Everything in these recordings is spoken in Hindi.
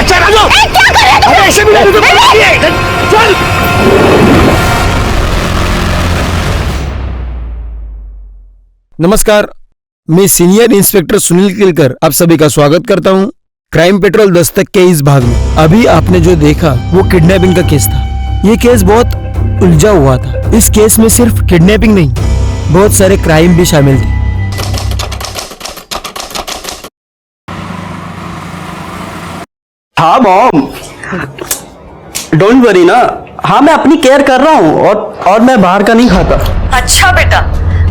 चल क्या कर रहे हो? ऐसे भी चल। नमस्कार, मैं सीनियर इंस्पेक्टर सुनील किलकर आप सभी का स्वागत करता हूं क्राइम पेट्रोल दस्तक के इस भाग में। अभी आपने जो देखा वो किडनैपिंग का केस था। ये केस बहुत उलझा हुआ था। इस केस में सिर्फ किडनैपिंग नहीं, बहुत सारे क्राइम भी शामिल थे। हाँ मॉम, डोंट वरी ना। हाँ मैं अपनी केयर कर रहा हूँ और मैं बाहर का नहीं खाता। अच्छा बेटा,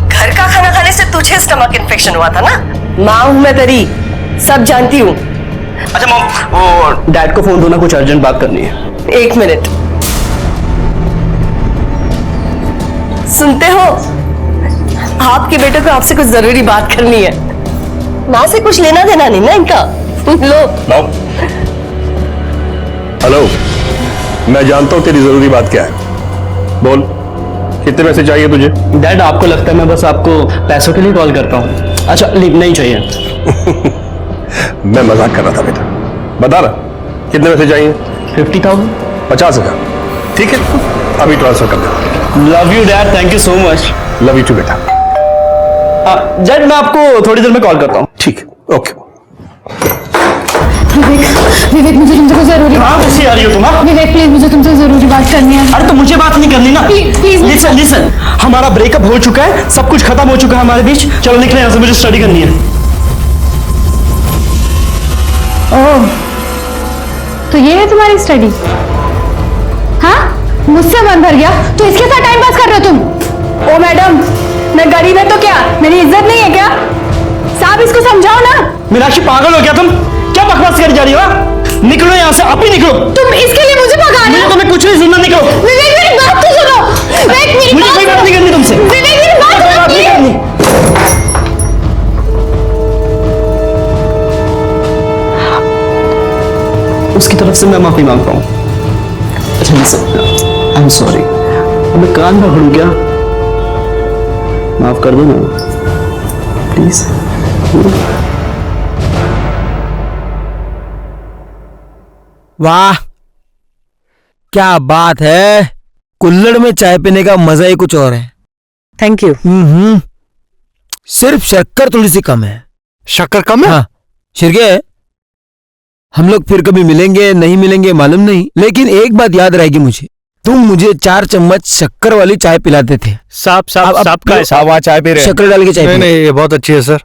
घर का खाना खाने से तुझे स्टमक इन्फेक्शन हुआ था ना? माँ हूँ मैं तेरी, सब जानती हूँ। अच्छा मॉम, वो डैड को फोन दो ना, कुछ अर्जेंट बात करनी है। 1 मिनट। सुनते हो? आपके बेटे को आपसे कुछ जरूरी बात करनी है। माँ से कुछ लेना देना नहीं ना इनका। लो। हेलो, मैं जानता हूँ तेरी जरूरी बात क्या है। बोल, कितने पैसे चाहिए तुझे? डैड आपको लगता है मैं बस आपको पैसों के लिए कॉल करता हूँ? अच्छा नहीं चाहिए। मैं मजाक कर रहा था बेटा। बता ना, कितने पैसे चाहिए? 50,000। 50,000। ठीक है, अभी ट्रांसफर कर दे। Love you dad, thank you so much. Love you too बेटा। डैड मैं आपको थोड़ी देर में कॉल करता हूँ। ठीक है, ओके। विवेक मुझे तुमसे कुछ जरूरी। कहाँ कैसी आ रही हो तुम? विवेक प्लीज मुझे तुमसे जरूरी बात करनी है। अरे तो मुझे बात नहीं करनी ना। प्लीज लिसन, हमारा ब्रेकअप हो चुका है, सब कुछ खत्म हो चुका है हमारे बीच। चलो निकले यहाँ से, मुझे स्टडी करनी है। ओह, तो ये है तुम्हारी स्टडी? हाँ, मुझसे मन भर गया तो इसके साथ टाइम पास कर रहे हो तुम? ओ मैडम, मैं गरीब है तो क्या मेरी इज्जत नहीं है क्या? साहब इसको समझाओ ना। मीनाक्षी पागल हो गया तुम? क्या बकवास कर जा रही हो? निकलो यहाँ से, आप ही निकलो। तुम इसके लिए मुझे भगाना? मुझे तुम्हें कुछ नहीं सुनना, निकलो। विवेक मेरी बात तो सुनो। विवेक मेरी मुझे कोई बात नहीं करनी तुमसे। विवेक मेरी बात सुनो प्लीज। उसकी तरफ से मैं माफी मांगता हूँ। अच्छा लिसन, आई एम सॉरी। मैं कान पकड़ूं क्या? माफ कर दो ना प्लीज। वाह, क्या बात है। कुल्हड़ में चाय पीने का मजा ही कुछ और है। Thank you. सिर्फ शक्कर थोड़ी सी कम है। शक्कर कम है? हाँ शिरके, हम लोग फिर कभी मिलेंगे नहीं मिलेंगे मालूम नहीं, लेकिन एक बात याद रहेगी मुझे, तुम मुझे 4 चम्मच शक्कर वाली चाय पिलाते थे। साहब चाय पी रहे हैं। शक्कर डाल के चाय। नहीं, ये बहुत अच्छी है सर।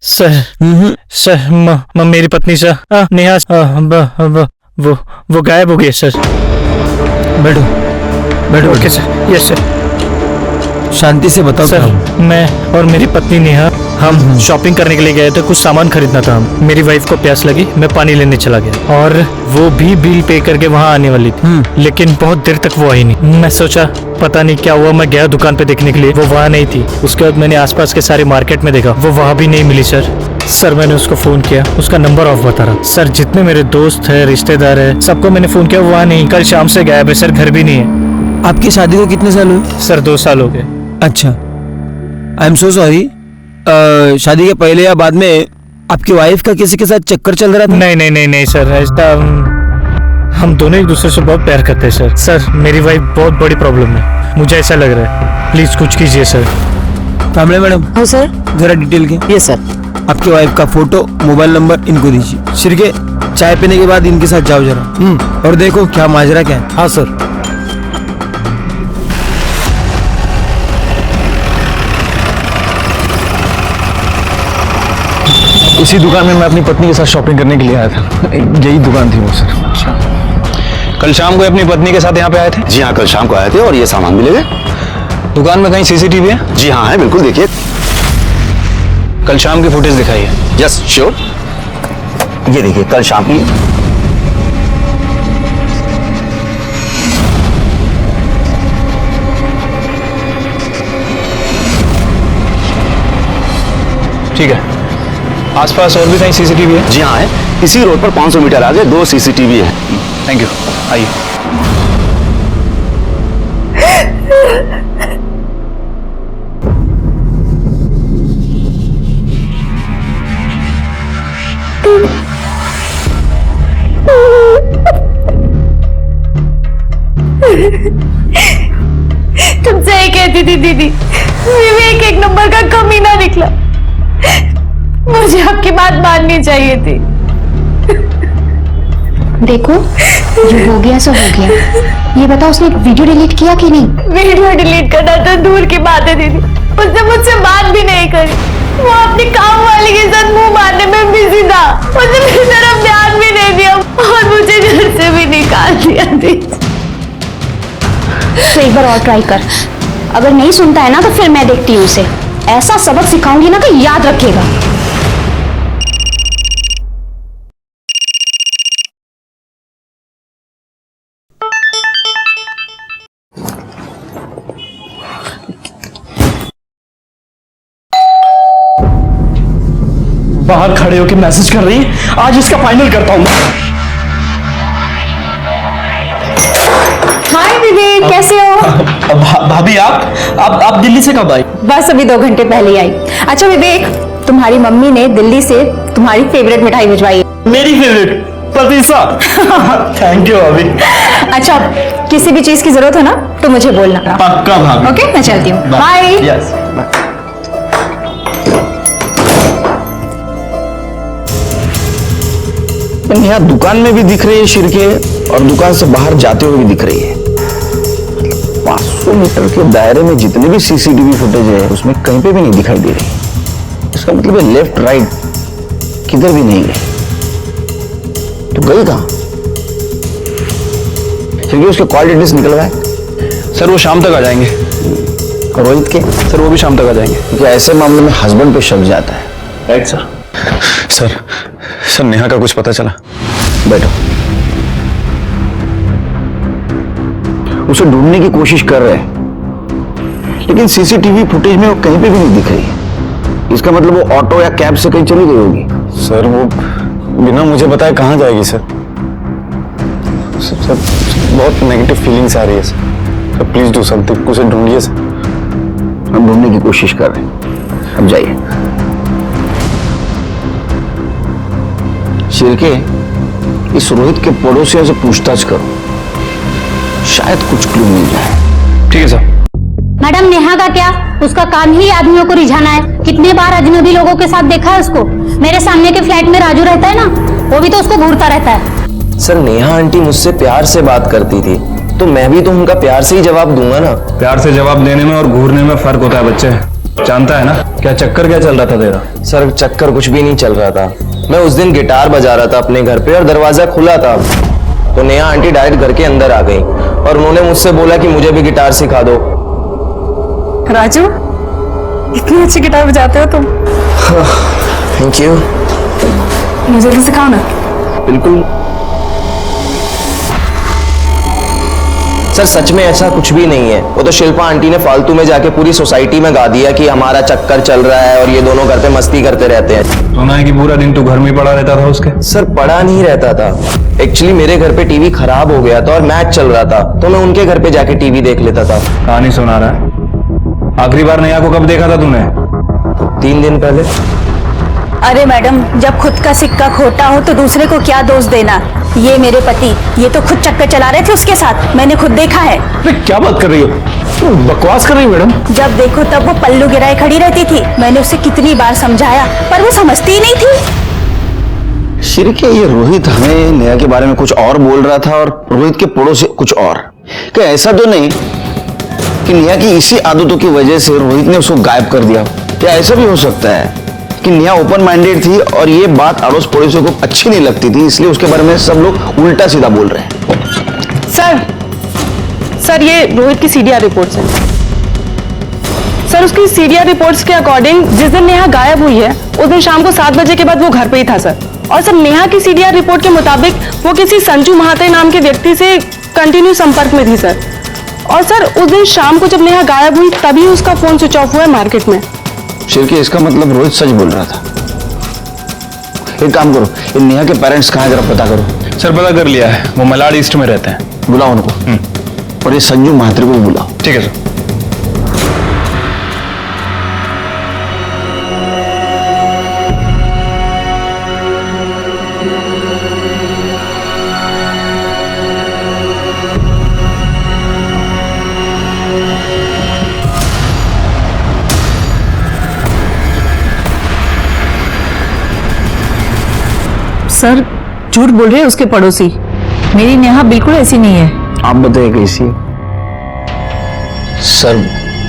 सर मेरी पत्नी सर नेहा वो गायब हो गई सर। बैठो बैठो। Okay sir. Yes sir. शांति से बताओ। सर मैं और मेरी पत्नी नेहा हम शॉपिंग करने के लिए गए थे, कुछ सामान खरीदना था। मेरी वाइफ को प्यास लगी, मैं पानी लेने चला गया और वो भी बिल पे करके वहाँ आने वाली थी, लेकिन बहुत देर तक वो आई नहीं। मैं सोचा पता नहीं क्या हुआ, मैं गया दुकान पे देखने के लिए, वो वहाँ नहीं थी। उसके बाद मैंने आसपास के सारे मार्केट में देखा, वो वहाँ भी नहीं मिली सर। मैंने उसको फोन किया, उसका नंबर ऑफ बता रहा। सर जितने मेरे दोस्त है रिश्तेदार है सबको मैंने फोन किया, वो वहाँ नहीं। कल शाम से गायब है सर, घर भी नहीं है। आपकी शादी को कितने साल हुए? सर 2 साल हो गए। अच्छा, आई एम सो सॉरी। शादी के पहले या बाद में आपकी वाइफ का किसी के साथ चक्कर चल रहा था? नहीं सर, ऐसा हम दोनों एक दूसरे से बहुत प्यार करते हैं सर। मेरी वाइफ बहुत बड़ी प्रॉब्लम है, मुझे ऐसा लग रहा है, प्लीज कुछ कीजिए सर। कामले मैडम। हाँ सर। जरा डिटेल के। Yes sir. आपकी वाइफ का फोटो, मोबाइल नंबर इनको दीजिए। शिरके, चाय पीने के बाद इनके साथ जाओ जरा और देखो क्या माजरा क्या है। हाँ सर। इसी दुकान में मैं अपनी पत्नी के साथ शॉपिंग करने के लिए आया था। यही दुकान थी वो सर। अच्छा, कल शाम को अपनी पत्नी के साथ यहाँ पे आए थे? जी हाँ, कल शाम को आए थे और ये सामान भी ले गए। दुकान में कहीं सीसीटीवी है? जी हाँ है, बिल्कुल देखिए। कल शाम की फुटेज दिखाइए। Yes sure. ये देखिए कल शाम की। ठीक है, आसपास और भी कहीं सीसीटीवी है? जी हाँ है, इसी रोड पर 500 मीटर आगे 2 सीसीटीवी है। थैंक यू, आइए। थी दीदी, विवेक एक नंबर का कमीना निकला। मुझे आपकी बात माननी चाहिए थी। देखो, जो हो गया सो हो गया। ये बताओ उसने वीडियो डिलीट किया कि नहीं? वीडियो डिलीट करना तो दूर की बात है दीदी, उसने मुझसे बात भी नहीं करी। वो अपनी काम वाली के साथ मुंह मारने में बिजी था। उसने मेरी तरफ ध्यान भी नहीं दिया और मुझे घर से भी निकाल दिया दीदी। तो एक बार और ट्राई कर। अगर नहीं सुनता है ना तो फिर मैं देखती हूँ उसे। ऐसा सबक सिखाऊंगी ना कि याद रखेगा। बाहर खड़े होकर मैसेज कर रही है, आज इसका फाइनल करता हूं। हाय विवेक, कैसे हो? भाभी आप दिल्ली से कब आई? बस अभी 2 घंटे पहले आई। अच्छा विवेक, तुम्हारी मम्मी ने दिल्ली से तुम्हारी फेवरेट मिठाई भिजवाई है। मेरी फेवरेट पतीसा। थैंक यू भाभी। अच्छा, किसी भी चीज की जरूरत हो ना तो मुझे बोलना। पक्का भाभी। ओके, मैं चलती हूँ। बाय। यस। यहाँ दुकान में भी दिख रही है शिरके और दुकान से बाहर जाते हुए भी दिख रही है। 500 मीटर के दायरे में जितने भी सीसीटीवी फुटेज है उसमें कहीं पे भी नहीं दिखाई दे रही। इसका मतलब है लेफ्ट राइट किधर भी नहीं गई। तो गई कहां? क्योंकि उसके कॉल डिटेल्स निकलवाए। सर वो शाम तक आ जाएंगे। और रोहित के? सर वो भी शाम तक आ जाएंगे। क्योंकि ऐसे मामले में हस्बैंड पे शक जाता है। Right sir. सर नेहा का कुछ पता चला? बैठो। उसे ढूंढने की कोशिश कर रहे हैं लेकिन सीसीटीवी फुटेज में वो कहीं पे भी नहीं दिख रही है। इसका मतलब वो ऑटो या कैब से कहीं चली गई होगी। सर वो बिना मुझे बताए कहाँ जाएगी सर? सर बहुत नेगेटिव फीलिंग्स आ रही है सर। प्लीज डू समथिंग, उसे ढूंढिए सर। हम ढूंढने की कोशिश कर रहे हैं। अब जाइए। शिरके, इस रोहित के पड़ोसियों से पूछताछ करो, शायद कुछ क्लू मिल जाए। ठीक है सर। मैडम, नेहा का क्या? उसका काम ही आदमियों को रिझाना है। कितने बार अजनबी लोगों के साथ देखा है उसको। मेरे सामने के फ्लैट में राजू रहता है ना, वो भी तो उसको घूरता रहता है। सर नेहा आंटी मुझसे प्यार से बात करती थी तो मैं भी तो उनका प्यार से ही जवाब दूंगा ना। प्यार से जवाब देने में और घूरने में फर्क होता है बच्चे, जानता है ना? क्या चक्कर क्या चल रहा था तेरा? सर चक्कर कुछ भी नहीं चल रहा था। मैं उस दिन गिटार बजा रहा था अपने घर पे और दरवाजा खुला था तो नेहा आंटी डायरेक्ट घर के अंदर आ गई और उन्होंने मुझसे बोला कि मुझे भी गिटार सिखा दो। राजू, इतनी अच्छी गिटार बजाते हो तुम। Thank you. मुझे भी सिखाओ ना। बिल्कुल सर, सच में ऐसा कुछ भी नहीं है। वो तो शिल्पा आंटी ने फालतू में जाके पूरी सोसाइटी में गा दिया कि हमारा चक्कर चल रहा है और ये दोनों घर पे मस्ती करते रहते हैं। सुना है कि पूरा दिन तू घर में पड़ा रहता था उसके? सर पड़ा नहीं रहता था, एक्चुअली मेरे घर पे टीवी खराब हो गया था और मैच चल रहा था तो मैं उनके घर पे जाके टीवी देख लेता था। कहानी सुना रहा है। आखिरी बार नेहा को कब देखा था तूने? 3 दिन पहले। अरे मैडम, जब खुद का सिक्का खोटा हो तो दूसरे को क्या दोष देना। ये मेरे पति, ये तो खुद चक्कर चला रहे थे उसके साथ, मैंने खुद देखा है। अरे क्या बात कर रही हो? बकवास कर रही हो मैडम। जब देखो तब वो पल्लू गिराए खड़ी रहती थी। मैंने उसे कितनी बार समझाया पर वो समझती ही नहीं थी। शिरके, ये रोहित हमें नेहा के बारे में कुछ और बोल रहा था और रोहित के पड़ोसी कुछ और। क्या ऐसा तो नहीं कि नेहा की इसी आदतों की वजह से रोहित ने उसको गायब कर दिया? क्या ऐसा भी हो सकता है कि नेहा ओपन माइंडेड थी और ये बात अड़ोस पड़ोसियों को अच्छी नहीं लगती थी, इसलिए उसके बारे में सब लोग उल्टा सीधा बोल रहे हैं? सर ये रोहित की सीडीआर रिपोर्ट्स हैं। सर उसकी सीडीआर रिपोर्ट्स के अकॉर्डिंग जिस दिन नेहा गायब हुई है उस दिन शाम को 7 बजे के बाद वो घर पे ही था सर। और सर नेहा की सीडीआर रिपोर्ट के मुताबिक वो किसी संजू महाते नाम के व्यक्ति से कंटिन्यू संपर्क में थी सर। और सर उस दिन शाम को जब नेहा गायब हुई तभी उसका फोन स्विच ऑफ हुआ है मार्केट में। शिरके, इसका मतलब रोहित सच बोल रहा था। एक काम करो, इन नेहा के पेरेंट्स कहाँ हैं जरा पता करो। सर पता कर लिया है, वो मलाड ईस्ट में रहते हैं। बुलाओ उनको। और ये संजू महात्री को भी बुलाओ। ठीक है सर। सर झूठ बोल रहे हैं उसके पड़ोसी। मेरी नेहा बिल्कुल ऐसी नहीं है। आप बताइए कैसी? सर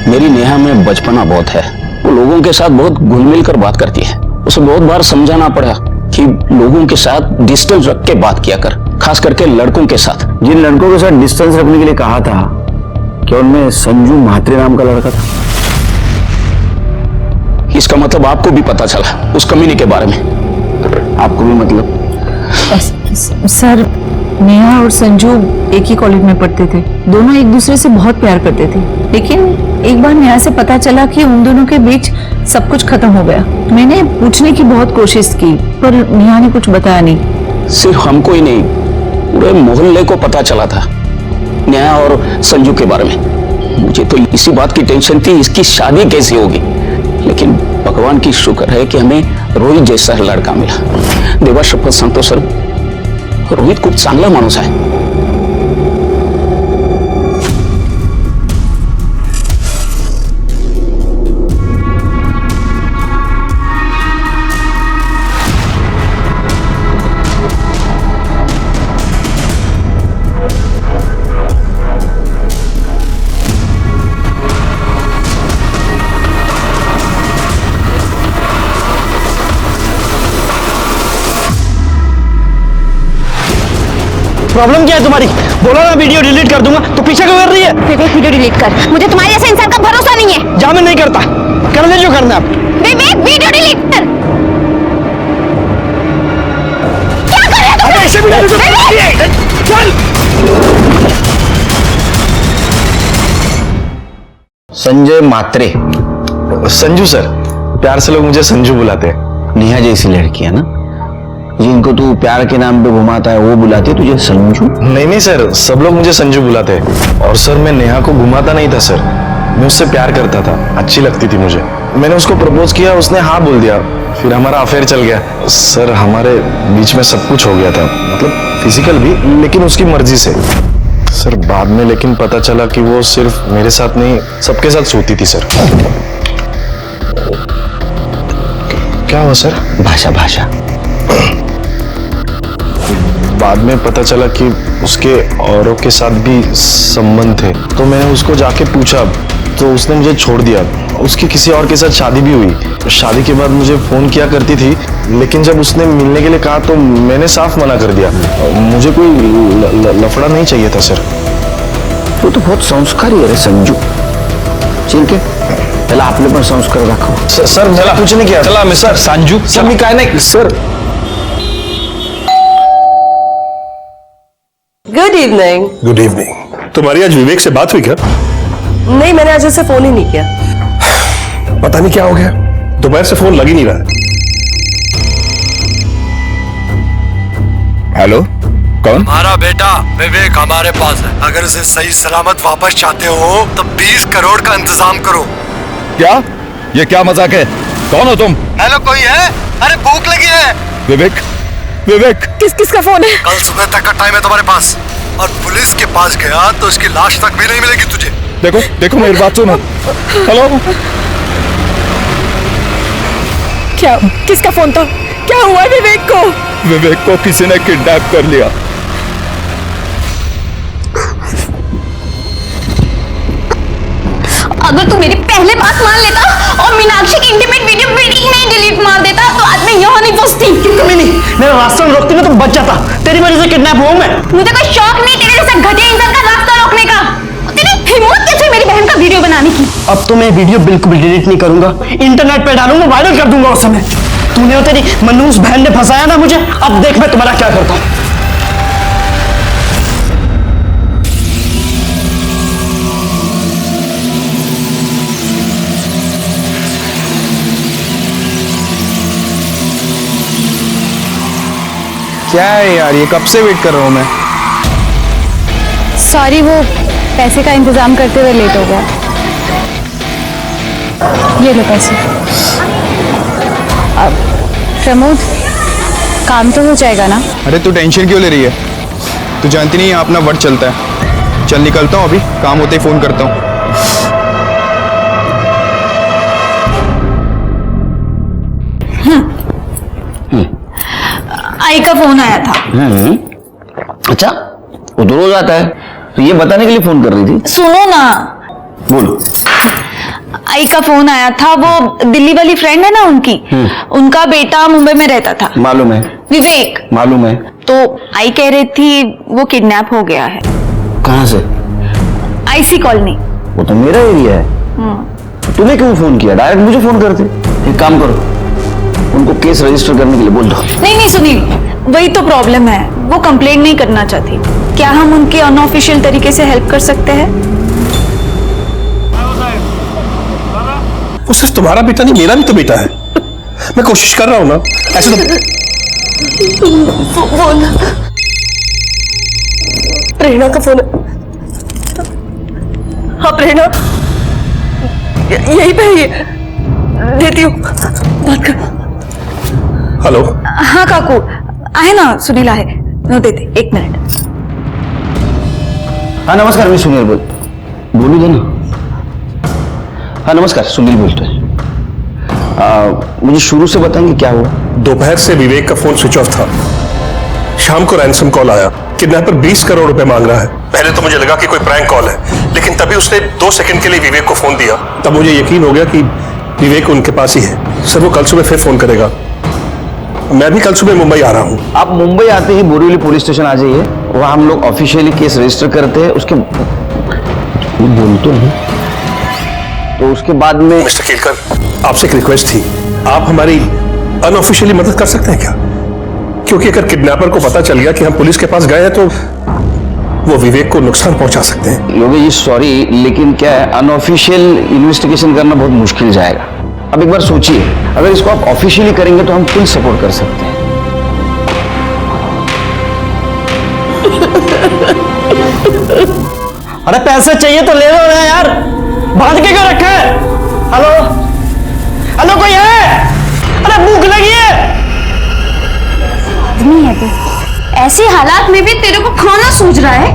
मेरी नेहा में बचपना बहुत है। वो लोगों के साथ बहुत घुल मिल कर बात करती है। उसे बहुत बार समझाना पड़ा कि लोगों के साथ डिस्टेंस रख के बात किया कर, खास करके लड़कों के साथ। जिन लड़कों के साथ डिस्टेंस रखने के लिए कहा था, क्या उनमें संजू म्हात्रे नाम का लड़का था? इसका मतलब आपको भी पता चला उस कमीने के बारे में? आपको भी मतलब? सर नेहा और संजू एक ही कॉलेज में पढ़ते थे। दोनों एक दूसरे से बहुत प्यार करते थे, लेकिन एक बार नेहा से पता चला कि उन दोनों के बीच सब कुछ खत्म हो गया। मैंने पूछने की बहुत कोशिश की, पर नेहा ने कुछ बताया नहीं। सिर्फ हमको ही नहीं, पूरे मोहल्ले को पता चला था नेहा और संजू के बारे में। मुझे तो इसी बात की टेंशन थी, इसकी शादी कैसे होगी। लेकिन भगवान की शुक्र है कि हमें रोहित जैसा लड़का मिला। देवा शपथ सांगतो सर, रोहित खूप चांगला माणूस आहे। प्रॉब्लम क्या है तुम्हारी? बोला ना वीडियो डिलीट कर दूंगा, तो पीछे क्यों कर रही है? विवेक वीडियो डिलीट कर, मुझे तुम्हारे जैसे इंसान का भरोसा नहीं है। जा, मैं नहीं करता, करने जो करना है। विवेक वीडियो डिलीट कर। क्या कर रहे हो तुम? ऐसे भी चल। संजय म्हात्रे। संजू सर, प्यार से लोग मुझे संजू बुलाते हैं। नेहा जैसी लड़की है ना, जिनको तू प्यार के नाम पे घुमाता है, वो बुलाती है तुझे संजू? नहीं नहीं सर, सब लोग मुझे संजू बुलाते हैं। और सर मैं नेहा को घुमाता नहीं था सर, मैं उससे प्यार करता था, अच्छी लगती थी मुझे। मैंने उसको प्रपोज किया, उसने हाँ बोल दिया, फिर हमारा अफेयर चल गया। सर हमारे बीच में सब कुछ हो गया था, मतलब फिजिकल भी, लेकिन उसकी मर्जी से। सर बाद में लेकिन पता चला कि वो सिर्फ मेरे साथ नहीं, सबके साथ सोती थी सर। क्या हुआ सर? भाषा भाषा। बाद में पता चला कि उसके औरों के साथ भी संबंध थे, तो मैंने उसको जाके पूछा, तो उसने मुझे छोड़ दिया। उसकी किसी और के साथ शादी भी हुई। शादी के बाद मुझे फोन किया करती थी, लेकिन जब उसने मिलने के लिए कहा तो मैंने साफ मना कर दिया। मुझे कोई लफड़ा नहीं चाहिए था सर। तू तो बहुत संस्कारी है संजू। ठीक है, पहले आपने पर संस्कार रखो। सर मैंने कुछ नहीं किया। चला मिस्टर संजू, सर मैं काय नहीं sir. Good evening. Good evening. तुम्हारी आज विवेक से बात हुई क्या? नहीं, मैंने आज उससे फोन ही नहीं किया। पता नहीं क्या हो गया, दोपहर से फोन लग ही नहीं रहा है। हेलो, कौन? हमारा बेटा विवेक हमारे पास है। अगर उसे सही सलामत वापस चाहते हो तो 20 करोड़ का इंतजाम करो। क्या? ये क्या मजाक है? कौन हो तुम? हेलो, कोई है? अरे भूख लगी है। विवेक, विवेक। किसका फोन है? कल सुबह तक का टाइम है तुम्हारे पास, और पुलिस के पास गया तो उसकी लाश तक भी नहीं मिलेगी तुझे। देखो देखो मेरी बात सुनो। हेलो, क्या? किसका फोन था? क्या हुआ विवेक को? विवेक को किसी ने किडनैप कर लिया। अगर तू मेरी पहले बात मान लेता और मीनाक्षी की इंटीमेट वीडियो नहीं डिलीट मार देता तो आज मैं यहाँ नहीं पहुंचती। कमी नहीं, मेरा रास्ता रोकती ना तो बच जाता। तेरी वजह से किडनैप हुआ मैं। मुझे कोई शौक नहीं तेरे जैसा घटिया इंसान का रास्ता रोकने का। तेरी हिम्मत कैसे मेरी बहन का वीडियो बनाने की? अब तो मैं वीडियो बिल्कुल डिलीट नहीं करूंगा, इंटरनेट पे डालूंगा, वायरल कर दूंगा। उस समय तूने और तेरी मनूस बहन ने फंसाया ना मुझे, अब देख मैं तुम्हारा क्या करता हूँ। क्या है यार, ये कब से वेट कर रहा हूँ मैं। सॉरी, वो पैसे का इंतजाम करते हुए लेट हो गया। ये लो पैसे। अब प्रमोद, काम तो हो जाएगा ना? अरे तू टेंशन क्यों ले रही है? तू जानती नहीं यहाँ अपना वर्ड चलता है। चल निकलता हूँ, अभी काम होते ही फोन करता हूँ। आई का फोन आया था। अच्छा, वो तो रोज आता है, तो ये बताने के लिए फोन कर रही थी? सुनो ना, बोलो। आई का फोन आया था, वो दिल्ली वाली फ्रेंड है ना उनकी, उनका बेटा मुंबई में रहता था। मालूम है। विवेक। मालूम है। तो आई कह रही थी वो किडनैप हो गया है। कहाँ से? IC colony. वो तो मेरा एरिया है। तूने क्यों फोन किया? डायरेक्ट मुझे फोन करते। एक काम करो, उनको केस रजिस्टर करने के लिए बोल दो। नहीं सुनील, वही तो प्रॉब्लम है, वो कंप्लेंट नहीं करना चाहती। क्या हम उनके अनऑफिशियल तरीके से हेल्प कर सकते हैं? वो सिर्फ तुम्हारा बेटा नहीं, मेरा भी तो बेटा है। मैं कोशिश कर रहा हूं ना, ऐसे तो फोन प्रेरणा का फोन है। हाँ प्रेरणा, यही पे ही है, देती हूँ, बात कर। हेलो। हाँ काकू, आए ना, सुनील आए, नो देते, 1 मिनट। हाँ नमस्कार, मैं सुनील बोलू दे ना। हाँ नमस्कार, सुनील बोलते हैं। मुझे शुरू से बताएंगे क्या हुआ? दोपहर से विवेक का फोन स्विच ऑफ था। शाम को रैंसम कॉल आया, किडनैपर 20 करोड़ रुपए मांग रहा है। पहले तो मुझे लगा कि कोई प्रैंक कॉल है, लेकिन तभी उसने 2 सेकंड के लिए विवेक को फोन दिया। तब मुझे यकीन हो गया कि विवेक उनके पास ही है। सर वो कल सुबह फिर फोन करेगा। मैं भी कल सुबह मुंबई आ रहा हूँ। आप मुंबई आते ही बोरीवली पुलिस स्टेशन आ जाइए, वहां हम लोग ऑफिशियली केस रजिस्टर करते हैं। उसके बोलते हैं तो उसके बाद में। मिस्टर केलकर, आपसे एक रिक्वेस्ट थी, आप हमारी अनऑफिशियली मदद कर सकते हैं क्या? क्योंकि अगर किडनैपर को पता चल गया कि हम पुलिस के पास गए हैं तो वो विवेक को नुकसान पहुंचा सकते हैं। योगेश जी सॉरी, लेकिन क्या है, अनऑफिशियल इन्वेस्टिगेशन करना बहुत मुश्किल जाएगा। अब एक बार सोचिए, अगर इसको आप ऑफिशियली करेंगे तो हम फुल सपोर्ट कर सकते हैं। अरे पैसे चाहिए तो ले लो ना यार, बांध के क्यों रखा है? हेलो हेलो, कोई है? अरे भूख लगी है। नहीं है तो ऐसे हालात में भी तेरे को खाना सूझ रहा है?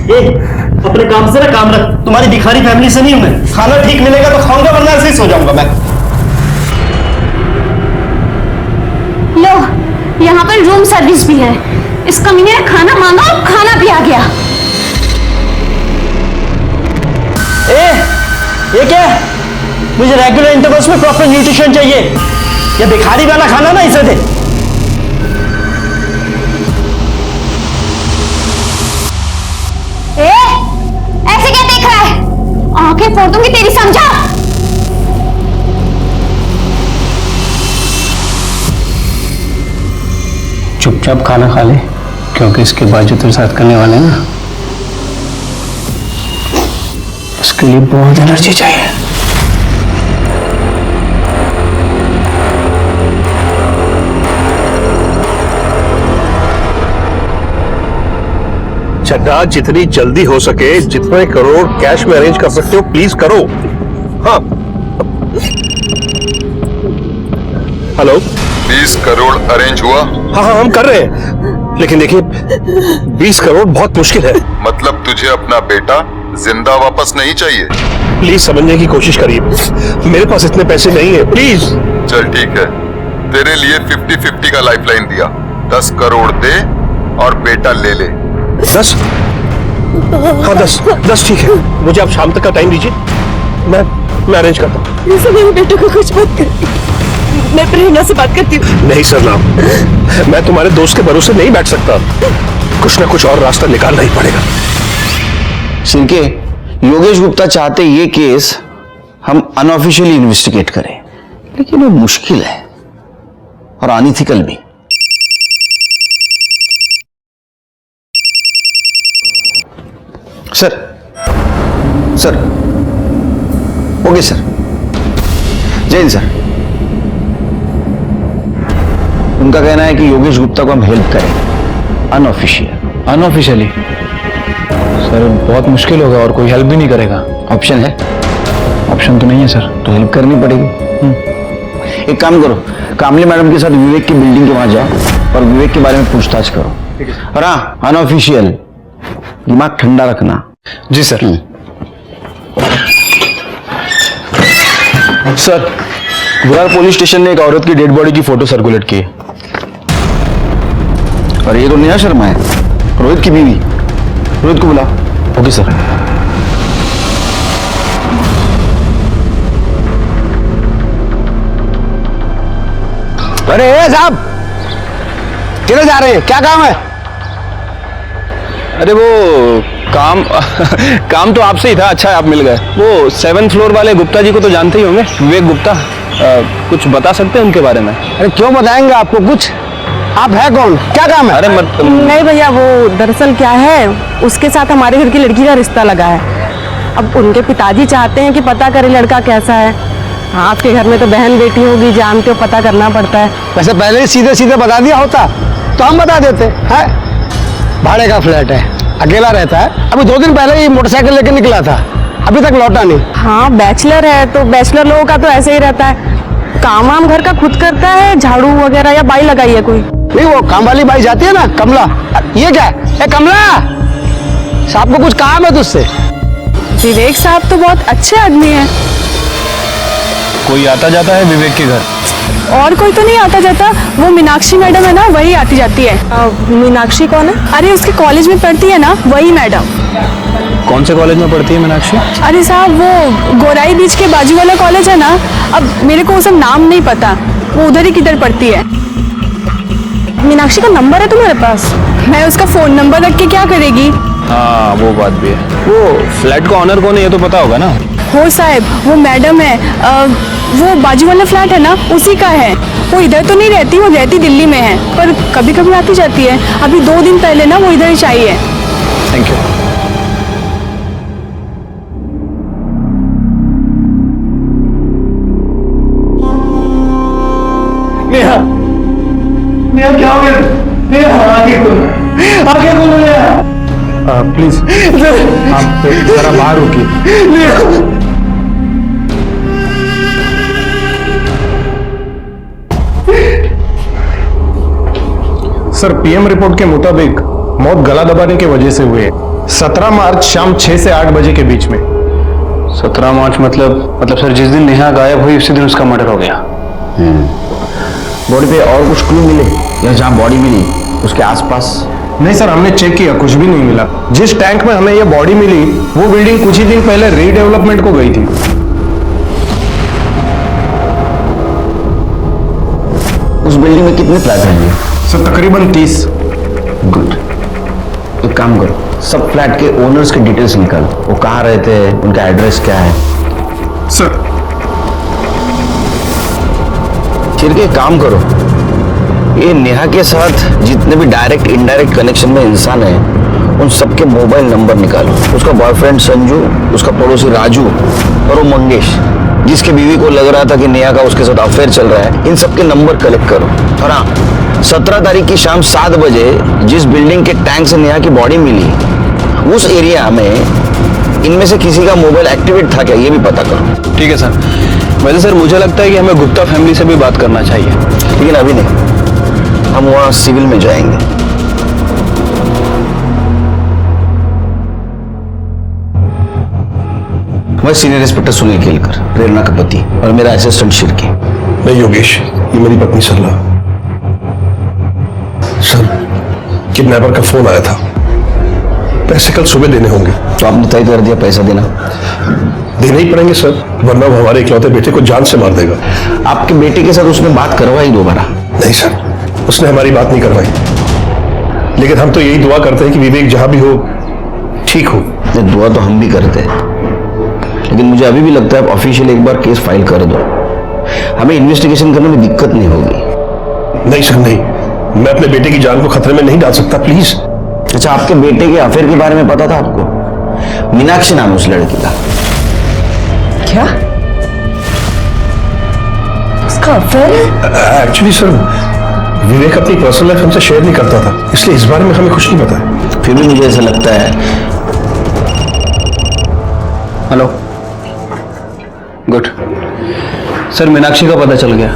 अपने काम से ना काम रख, तुम्हारी भिखारी फैमिली से नहीं हूं मैं। खाना ठीक मिलेगा तो खाऊंगा, वरना ऐसे ही सो जाऊंगा मैं। लो, यहाँ पर रूम सर्विस भी है। इस कमीने ने खाना मांगा और खाना भी आ गया। ये क्या है? मुझे रेगुलर इंटरवल्स में प्रॉपर न्यूट्रिशन चाहिए। ये भिखारी वाला खाना ना इसे दे। ऐसे क्या देख रहा है? आंखें फोड़ दूंगी तेरी, समझा? चुपचाप खाना खा ले, क्योंकि इसके बाद जो तेरे साथ करने वाले हैं ना, उसके लिए बहुत एनर्जी चाहिए। चड्डा, जितनी जल्दी हो सके, जितने करोड़ कैश में अरेंज कर सकते हो प्लीज करो। हाँ हेलो। 20 करोड़ अरेंज हुआ? हाँ हम कर रहे हैं, लेकिन देखिए 20 करोड़ बहुत मुश्किल है। मतलब तुझे अपना बेटा जिंदा वापस नहीं चाहिए? प्लीज समझने की कोशिश करिए, मेरे पास इतने पैसे नहीं है, प्लीज। चल ठीक है, तेरे लिए 50-50 का लाइफलाइन दिया। 10 करोड़ दे और बेटा ले ले। 10? हाँ 10 ठीक है। मुझे आप शाम तक का टाइम दीजिए, मैं अरेंज करता हूँ। मेरे बेटे को कुछ मत कर, मैं प्रेरणा से बात करती हूँ। नहीं सरनाम, मैं तुम्हारे दोस्त के भरोसे नहीं बैठ सकता। कुछ ना कुछ और रास्ता निकालना ही पड़ेगा। सिंके, योगेश गुप्ता चाहते ये केस हम अनऑफिशियली इन्वेस्टिगेट करें, लेकिन वो मुश्किल है और अनइथिकल भी। सर ओके सर, जय हिंद सर। उनका कहना है कि योगेश गुप्ता को हम हेल्प करें अनऑफिशियली। सर बहुत मुश्किल होगा और कोई हेल्प भी नहीं करेगा। ऑप्शन है? ऑप्शन तो नहीं है सर। तो हेल्प करनी पड़ेगी। एक काम करो, कामले मैडम के साथ विवेक की बिल्डिंग के वहां जाओ और विवेक के बारे में पूछताछ करो। और हाँ, अनऑफिशियल, दिमाग ठंडा रखना। जी sir. Sir, Virar police station ने एक औरत की डेड बॉडी की फोटो सर्कुलेट की है। अरे ये तो नेहा शर्मा है, रोहित की बीवी। रोहित को बुला। Okay sir. अरे साहब, किधर जा रहे हैं? क्या काम है? अरे वो काम काम तो आपसे ही था। अच्छा है आप मिल गए। वो 7th फ्लोर वाले गुप्ता जी को तो जानते ही होंगे, विवेक गुप्ता। कुछ बता सकते हैं उनके बारे में? अरे क्यों बताएंगे आपको कुछ? आप है कौन? क्या काम है? अरे नहीं भैया, वो दरअसल क्या है, उसके साथ हमारे घर की लड़की का रिश्ता लगा है। अब उनके पिताजी चाहते हैं कि पता करें लड़का कैसा है। हाँ, आपके घर में तो बहन बेटी होगी, जानते हो, पता करना पड़ता है। वैसे पहले ही सीधे सीधे बता दिया होता तो हम बता देते हैं। भाड़े का फ्लैट है, अकेला रहता है। अभी 2 दिन पहले ही मोटरसाइकिल लेके निकला था, अभी तक लौटा नहीं। हाँ, बैचलर है तो बैचलर लोगों का तो ऐसे ही रहता है। काम वाम घर का खुद करता है, झाड़ू वगैरह, या बाई लगाई है कोई? नहीं, वो काम वाली बाई जाती है ना, कमला। ये क्या है? कमला, साहब को कुछ काम है तुझसे? विवेक साहब तो बहुत अच्छे आदमी है। कोई आता जाता है विवेक के घर? और कोई तो नहीं आता जाता। वो मीनाक्षी मैडम है ना, वही आती जाती है। मीनाक्षी कौन है? अरे उसके कॉलेज में पढ़ती है ना, वही मैडम। कौन से कॉलेज में पढ़ती है मीनाक्षी? अरे साहब, वो गोराई बीच के बाजू वाला कॉलेज है ना। अब मेरे को वो सब नाम नहीं पता, वो उधर ही किधर पढ़ती है। मीनाक्षी का नंबर है तुम्हारे पास? मैं उसका फोन नंबर रख के क्या करेगी? हाँ, वो बात भी है। वो फ्लैट का ऑनर कौन है ये तो पता होगा ना? हो साहब, वो मैडम है। वो बाजू वाला फ्लैट है ना, उसी का है। वो इधर तो नहीं रहती, वो रहती दिल्ली में है, पर कभी कभी आती जाती है। अभी 2 दिन पहले ना वो इधर ही आई है। Thank you. नेहा, नेहा क्या हो गया? नेहा, आगे खोलो नेहा। प्लीज आप जरा बाहर रुकिए। सर, पीएम रिपोर्ट के मुताबिक मौत गला दबाने की वजह से हुई है। 17 मार्च शाम 6 से 8 बजे के बीच में। 17 मार्च मतलब सर जिस दिन नेहा गायब हुई उसी दिन उसका मर्डर हो गया। बॉडी पे और कुछ क्लू मिले या जहाँ बॉडी मिली उसके आसपास? नहीं सर, हमने चेक किया, कुछ भी नहीं मिला। जिस टैंक में हमें यह बॉडी मिली वो बिल्डिंग कुछ ही दिन पहले रीडेवलपमेंट को गई थी। उस बिल्डिंग में कितने फ्लैट हैं? सर तकरीबन 30। गुड। एक काम करो, सब फ्लैट के ओनर्स के डिटेल्स निकालो। वो कहाँ रहते हैं, उनका एड्रेस क्या है? सर फिर के काम करो, ये नेहा के साथ जितने भी डायरेक्ट इनडायरेक्ट कनेक्शन में इंसान है उन सबके मोबाइल नंबर निकालो। उसका बॉयफ्रेंड संजू, उसका पड़ोसी राजू और वो मंगेश जिसके बीवी को लग रहा था कि नेहा का उसके साथ अफेयर चल रहा है, इन सबके नंबर कलेक्ट करो। और हाँ, 17 तारीख की शाम 7 बजे जिस बिल्डिंग के टैंक से नेहा की बॉडी मिली उस एरिया में इनमें से किसी का मोबाइल एक्टिवेट था क्या, ये भी पता करो। ठीक है सर। वैसे सर मुझे लगता है कि हमें गुप्ता फैमिली से भी बात करना चाहिए। लेकिन अभी नहीं, हम वहां सिविल में जाएंगे। मैं सीनियर इंस्पेक्टर सुनील केलकर, प्रेरणा का पति, और मेरा असिस्टेंट शिरके। मैं योगेश, ये मेरी पत्नी सरला। सर, किडनैपर का फोन आया था, पैसे कल सुबह देने होंगे। तो आपने तय कर दिया पैसा देना? देने ही पड़ेंगे सर, वरना वो हमारे इकलौते बेटे को जान से मार देगा। आपके बेटे के साथ उसने बात करवाई दोबारा? नहीं सर, उसने हमारी बात नहीं करवाई। लेकिन हम तो यही दुआ करते हैं कि विवेक जहां भी हो ठीक हो। दुआ तो हम भी करते हैं, लेकिन मुझे अभी भी लगता है आप ऑफिशियल एक बार केस फाइल कर दो, हमें इन्वेस्टिगेशन करने में दिक्कत नहीं होगी। नहीं सर नहीं, मैं अपने बेटे की जान को खतरे में नहीं डाल सकता, प्लीज। अच्छा, आपके बेटे के अफेयर के बारे में पता था आपको? मीनाक्षी नाम है उस लड़की का। क्या? उसका अफेयर? एक्चुअली सर, विवेक अपनी पर्सनल लाइफ हमसे शेयर नहीं करता था, इसलिए इस बारे में हमें कुछ नहीं पता है। फिर भी मुझे ऐसा लगता है। हेलो, गुड सर, मीनाक्षी का पता चल गया।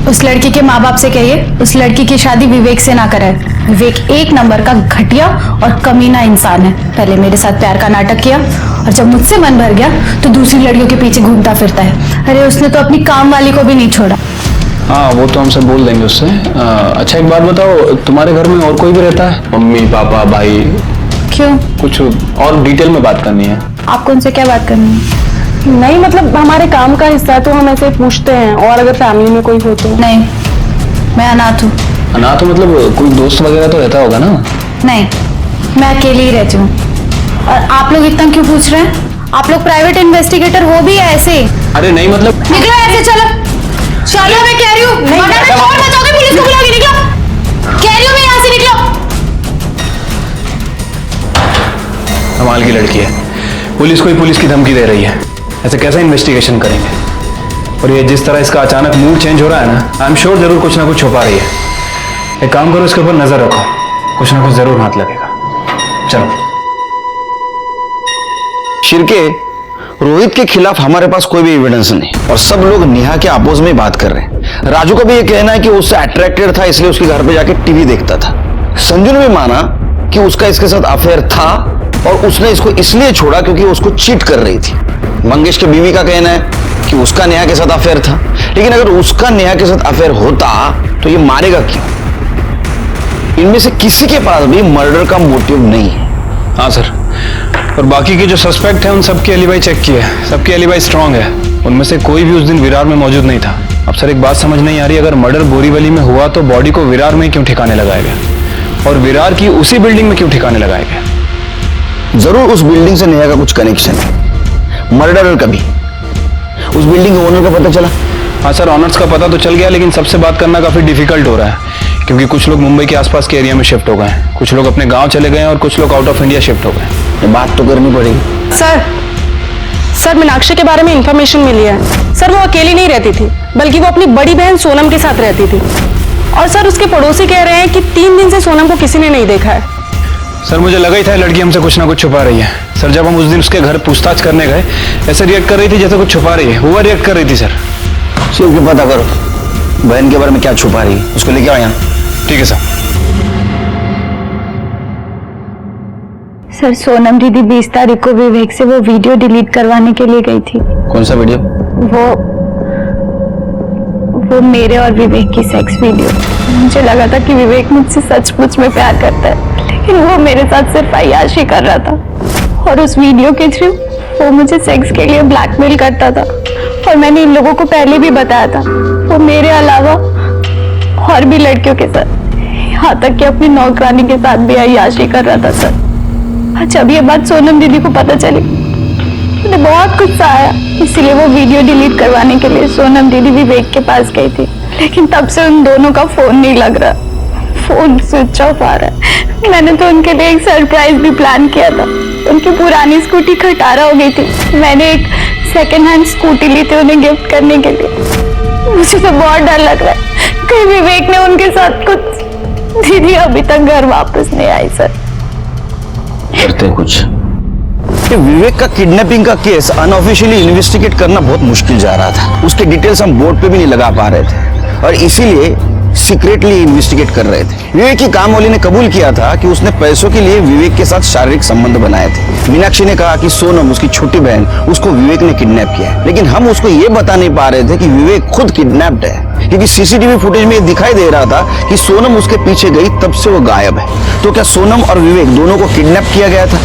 उस लड़की के माँ बाप से कहिए उस लड़की की शादी विवेक से ना कराए। विवेक 1 नंबर का घटिया और कमीना इंसान है। पहले मेरे साथ प्यार का नाटक किया और जब मुझसे मन भर गया तो दूसरी लड़कियों के पीछे घूमता फिरता है। अरे उसने तो अपनी काम वाली को भी नहीं छोड़ा। हाँ वो तो हम सब बोल देंगे उससे। अच्छा एक बात बताओ, तुम्हारे घर में और कोई भी रहता है? मम्मी पापा भाई? क्यों? कुछ और डिटेल में बात करनी है। आपको उनसे क्या बात करनी है? नहीं मतलब हमारे काम का हिस्सा है तो हम ऐसे पूछते हैं, और अगर फैमिली में कोई हो तो। नहीं, मैं अनाथ हूँ। अनाथ हो मतलब कोई दोस्त वगैरह तो रहता होगा ना? नहीं, मैं अकेली ही रहती हूँ। और आप लोग इतना क्यों पूछ रहे हैं? आप लोग प्राइवेट इन्वेस्टिगेटर हो भी या ऐसे? अरे नहीं मतलब निकलो ऐसे, चलो चलो, मैं कह रही हूँ। छोड़ बचाओगे, पुलिस को बुलाओगे, निकलो। कह रही हूँ मैं, यहाँ से निकलो। कमाल की लड़की है, पुलिस को ही पुलिस की धमकी दे रही है। ऐसे कैसा इन्वेस्टिगेशन करेंगे? और ये जिस तरह इसका अचानक मूड चेंज हो रहा है ना, आई एम श्योर जरूर कुछ ना कुछ छुपा रही है। एक काम करो, इसके ऊपर नजर रखो, कुछ ना कुछ जरूर हाथ लगेगा। चलो। शिरके, रोहित के खिलाफ हमारे पास कोई भी एविडेंस नहीं और सब लोग नेहा के अपोज में बात कर रहे हैं। राजू का भी ये कहना है कि उससे अट्रैक्टेड था इसलिए उसके घर पे जाके टीवी देखता था। संजू ने भी माना कि उसका इसके साथ अफेयर था और उसने इसको इसलिए छोड़ा क्योंकि उसको चीट कर रही थी। मंगेश के बीवी का कहना है कि उसका नेहा के साथ अफेयर था, लेकिन अगर उसका नेहा के साथ अफेयर होता तो ये मारेगा क्यों? इनमें से किसी के पास भी मर्डर का मोटिव नहीं है। हाँ सर, और बाकी के जो सस्पेक्ट हैं उन सबके एलिबाई चेक किए, सबके एलिबाई स्ट्रांग है। उनमें से कोई भी उस दिन विरार में मौजूद नहीं था। अब सर एक बात समझ नहीं आ रही, अगर मर्डर बोरीवली में हुआ तो बॉडी को विरार में क्यों ठिकाने लगाया गया, और विरार की उसी बिल्डिंग में क्यों ठिकाने लगाया गया? जरूर उस बिल्डिंग से नेहा का कुछ कनेक्शन है, मर्डरर का भी। उस बिल्डिंग के ओनर का पता चला? हाँ सर, ऑनर्स का पता तो चल गया, लेकिन सबसे बात करना काफी डिफिकल्ट हो रहा है क्योंकि कुछ लोग मुंबई के आसपास के एरिया में शिफ्ट हो गए हैं, कुछ लोग अपने गांव चले गए हैं और कुछ लोग आउट ऑफ इंडिया शिफ्ट हो गए। ये बात तो करनी पड़ेगी। सर मीनाक्षी के बारे में इंफॉर्मेशन मिली है। सर वो अकेली नहीं रहती थी, बल्कि वो अपनी बड़ी बहन सोनम के साथ रहती थी। और सर उसके पड़ोसी कह रहे हैं कि 3 दिन से सोनम को किसी ने नहीं देखा है। सर मुझे लगा ही था लड़की हमसे कुछ ना कुछ छुपा रही है। सर जब हम उस दिन उसके घर पूछताछ करने गए, ऐसे रिएक्ट कर रही थी जैसे कुछ छुपा रही है, ओवर रिएक्ट कर रही थी सर। सिर्फ पता करो बहन के बारे में क्या छुपा रही है, उसको लेके आओ यहाँ। ठीक है सर। सर सोनम दीदी 20 तारीख को विवेक से वो वीडियो डिलीट करवाने के लिए गई थी। कौन सा वीडियो? वो मेरे और विवेक की सेक्स वीडियो। मुझे लगा था कि विवेक मुझसे सचमुच में प्यार करता है, लेकिन वो मेरे साथ सिर्फ अय्याशी कर रहा था और उस वीडियो के थ्रू वो मुझे सेक्स के लिए ब्लैकमेल करता था। और मैंने इन लोगों को पहले भी बताया था, वो मेरे अलावा और भी लड़कियों के साथ, यहाँ तक कि अपनी नौकरानी के साथ भी अय्याशी कर रहा था सर। जब ये बात सोनम दीदी को पता चली, मुझे बहुत गुस्सा आया, इसीलिए वो वीडियो डिलीट करवाने के लिए सोनम दीदी विवेक के पास गई थी। लेकिन तब से उन दोनों का फोन नहीं लग रहा, फोन स्विच ऑफ आ रहा है। मैंने तो उनके लिए एक सरप्राइज भी प्लान किया था। उनकी पुरानी स्कूटी खटारा हो गई थी, मैंने एक सेकेंड हैंड स्कूटी ली थी उन्हें गिफ्ट करने के लिए। मुझे तो बहुत डर लग रहा है कहीं विवेक ने उनके साथ कुछ। दीदी अभी तक घर वापस नहीं आई सर। करते कुछ। ये विवेक का किडनैपिंग का केस अनऑफिशियली इन्वेस्टिगेट करना बहुत मुश्किल जा रहा था। उसके डिटेल्स हम बोर्ड पे भी नहीं लगा पा रहे थे और इसीलिए सीक्रेटली इन्वेस्टिगेट कर रहे थे। विवेक की कामवाली ने कबूल किया था कि उसने पैसों के लिए विवेक के साथ शारीरिक संबंध बनाए थे। मीनाक्षी ने कहा कि सोनम उसकी छोटी बहन, उसको विवेक ने किडनैप किया है, लेकिन हम उसको ये बता नहीं पा रहे थे कि विवेक खुद किडनैप्ड है, क्योंकि सीसीटीवी फुटेज में दिखाई दे रहा था कि सोनम उसके पीछे गई तब से वो गायब है। तो क्या सोनम और विवेक दोनों को किडनैप किया गया था,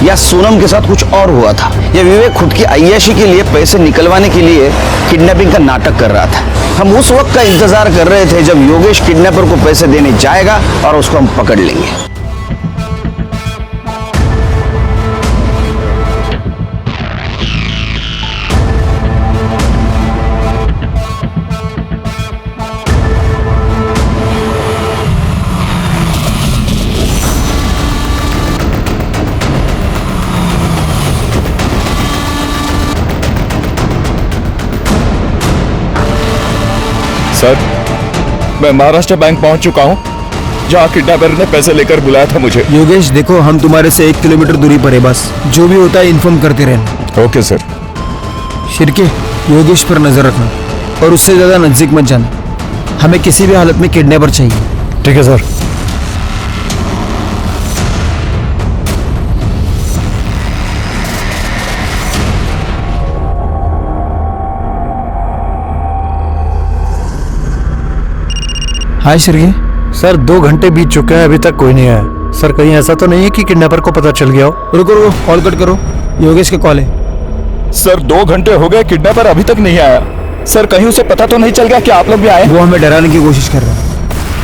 या सोनम के साथ कुछ और हुआ था, या विवेक खुद की अय्याशी के लिए पैसे निकलवाने के लिए किडनैपिंग का नाटक कर रहा था? हम उस वक्त का इंतजार कर रहे थे जब योगेश किडनैपर को पैसे देने जाएगा और उसको हम पकड़ लेंगे। सर, मैं महाराष्ट्र बैंक पहुंच चुका हूं, जहां किडनैपर ने पैसे लेकर बुलाया था मुझे। योगेश देखो, हम तुम्हारे से 1 किलोमीटर दूरी पर है, बस जो भी होता है इन्फॉर्म करते रहना। Okay sir. शिरके, योगेश पर नजर रखना और उससे ज्यादा नजदीक मत जाना। हमें किसी भी हालत में किडनैपर चाहिए। ठीक है सर। हाय श्री। सर 2 घंटे बीत चुके हैं, अभी तक कोई नहीं आया। सर कहीं ऐसा तो नहीं है कि किडनैपर को पता चल गया हो? रुको रुको, कॉल कट करो, योगेश का कॉल है। सर 2 घंटे हो गए, किडनैपर अभी तक नहीं आया। सर कहीं उसे पता तो नहीं चल गया कि आप लोग भी आए? वो हमें डराने की कोशिश कर रहा है,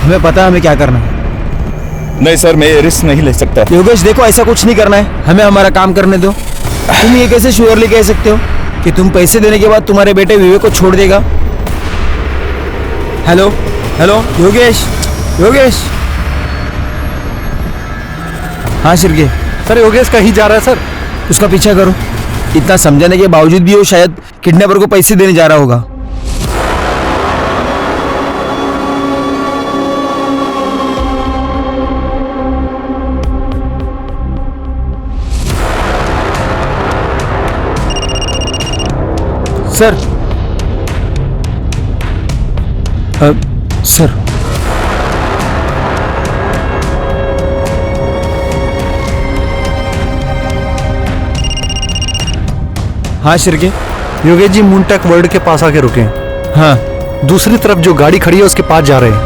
हमें पता है हमें क्या करना है। नहीं सर, मैं ये रिस्क नहीं ले सकता। योगेश देखो, ऐसा कुछ नहीं करना है, हमें हमारा काम करने दो। तुम ये कैसे श्योरली कह सकते हो कि तुम पैसे देने के बाद तुम्हारे बेटे विवेक को छोड़ देगा? Hello hello Yogesh, Yogesh. हाँ शिर्के। सर योगेश कहीं जा रहा है सर। उसका पीछा करो। इतना समझाने के बावजूद भी वो शायद किडनैपर को पैसे देने जा रहा होगा। सर सर हाँ शिर्के। योगेश जी मूनटेक वर्ल्ड के पास आके रुके हैं। हाँ, दूसरी तरफ जो गाड़ी खड़ी है उसके पास जा रहे हैं।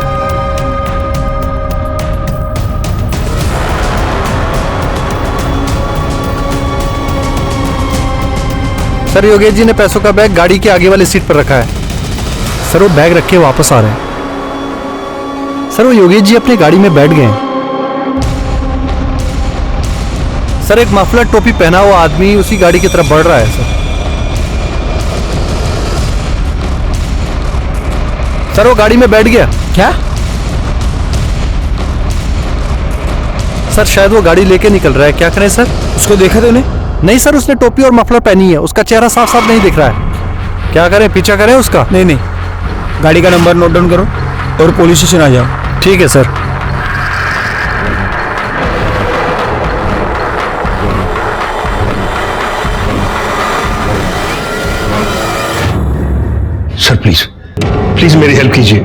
सर योगेश जी ने पैसों का बैग गाड़ी के आगे वाली सीट पर रखा है। सर वो बैग रख के वापस आ रहे हैं। सर वो योगेश जी अपनी गाड़ी में बैठ गए हैं। सर एक मफलर टोपी पहना हुआ आदमी उसी गाड़ी की तरफ बढ़ रहा है। सर वो गाड़ी में बैठ गया। क्या? सर शायद वो गाड़ी लेके निकल रहा है, क्या करें सर? उसको देखा तूने? नहीं सर, उसने टोपी और मफलर पहनी है, उसका चेहरा साफ साफ नहीं दिख रहा है। क्या करें, पीछा करें उसका? नहीं नहीं, गाड़ी का नंबर नोट डाउन करो और पुलिस स्टेशन आ जाओ। ठीक है सर। सर प्लीज प्लीज मेरी हेल्प कीजिए।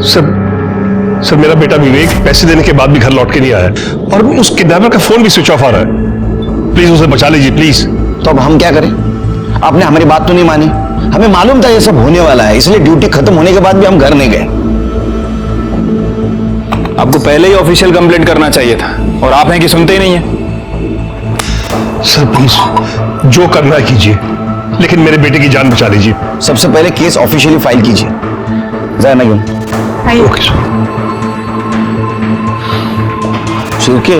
सर मेरा बेटा विवेक पैसे देने के बाद भी घर लौट के नहीं आया और उस किडनैपर का फोन भी स्विच ऑफ आ रहा है। प्लीज उसे बचा लीजिए प्लीज। तो अब हम क्या करें? आपने हमारी बात तो नहीं मानी। हमें मालूम था ये सब होने वाला है, इसलिए ड्यूटी खत्म होने के बाद भी हम घर नहीं गए। आपको पहले ही ऑफिशियल कंप्लेंट करना चाहिए था, और आप हैं कि सुनते ही नहीं है। सर प्लीज जो करना है कीजिए, लेकिन मेरे बेटे की जान बचा लीजिए। सबसे पहले केस ऑफिशियली फाइल कीजिए। जरा ना ओके शिर्के,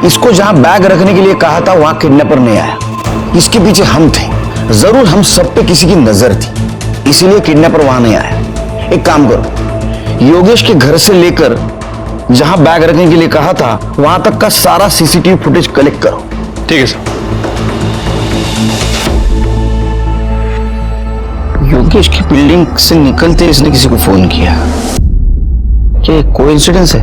इसको जहां बैग रखने के लिए कहा था वहां किडनैपर नहीं आया। इसके पीछे हम थे, जरूर हम सब पे किसी की नजर थी, इसीलिए किडनैपर वहां नहीं आया। एक काम करो, योगेश के घर से लेकर जहां बैग रखने के लिए कहा था वहां तक का सारा सीसीटीवी फुटेज कलेक्ट करो। ठीक है सर। योगेश की बिल्डिंग से निकलते इसने किसी को फोन किया। क्या कोइंसिडेंस है?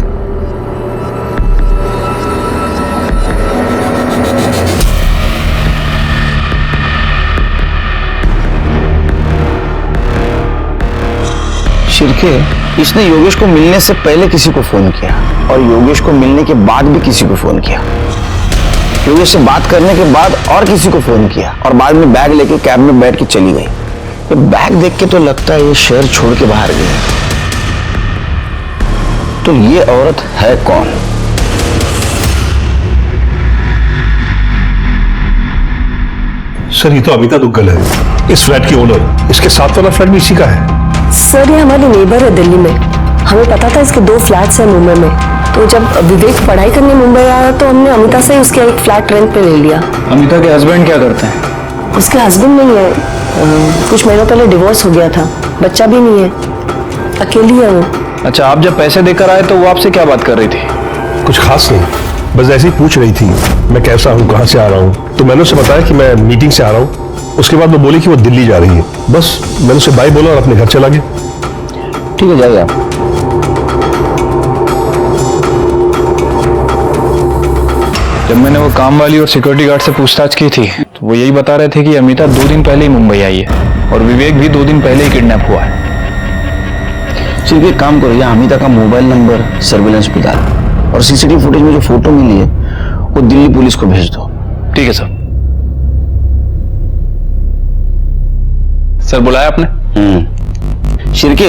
शिर्के, इसने योगेश को मिलने से पहले किसी को फोन किया और योगेश को मिलने के बाद भी किसी को फोन किया। योगेश से बात करने के बाद और किसी को फोन किया और बाद में बैग लेके कैब में बैठ के चली गई। ये बैग देख के तो लगता है ये शहर छोड़ के बाहर गई। तो ये औरत है कौन? सर ये तो अमिता दुग्गल है, इस फ्लैट की ओनर। इसके साथ वाला फ्लैट भी इसी का है। सर ये हमारी नेबर है दिल्ली में, हमें पता था इसके 2 फ्लैट्स हैं मुंबई में। तो जब विवेक पढ़ाई करने मुंबई आया तो हमने अमिता से उसके एक फ्लैट रेंट पे ले लिया। अमिता के हस्बैंड क्या करते हैं? उसके हस्बैंड नहीं है, कुछ महीनों पहले डिवोर्स हो गया था, बच्चा भी नहीं है, अकेली है वो। अच्छा, आप जब पैसे देकर आए तो वो आपसे क्या बात कर रही थी? कुछ खास नहीं, बस ऐसे ही पूछ रही थी मैं कैसा हूँ, कहाँ से आ रहा हूँ। तो मैंने उसे बताया कि मैं मीटिंग से आ रहा हूँ। उसके बाद वो बोली कि वो दिल्ली जा रही है। बस मैंने उसे बाय बोला और अपने घर चला गया। ठीक है, जाइए आप। जब मैंने वो काम वाली और सिक्योरिटी गार्ड से पूछताछ की थी तो वो यही बता रहे थे कि अमिता 2 दिन पहले ही मुंबई आई है और विवेक भी 2 दिन पहले ही किडनैप हुआ है। ठीक है, काम करो, यहाँ अमिता का मोबाइल नंबर सर्विलेंस पे डालो और सीसीटीवी फुटेज में जो फोटो मिली है वो दिल्ली पुलिस को भेज दो। ठीक है सर। सर बुलाया आपने? शिर्के,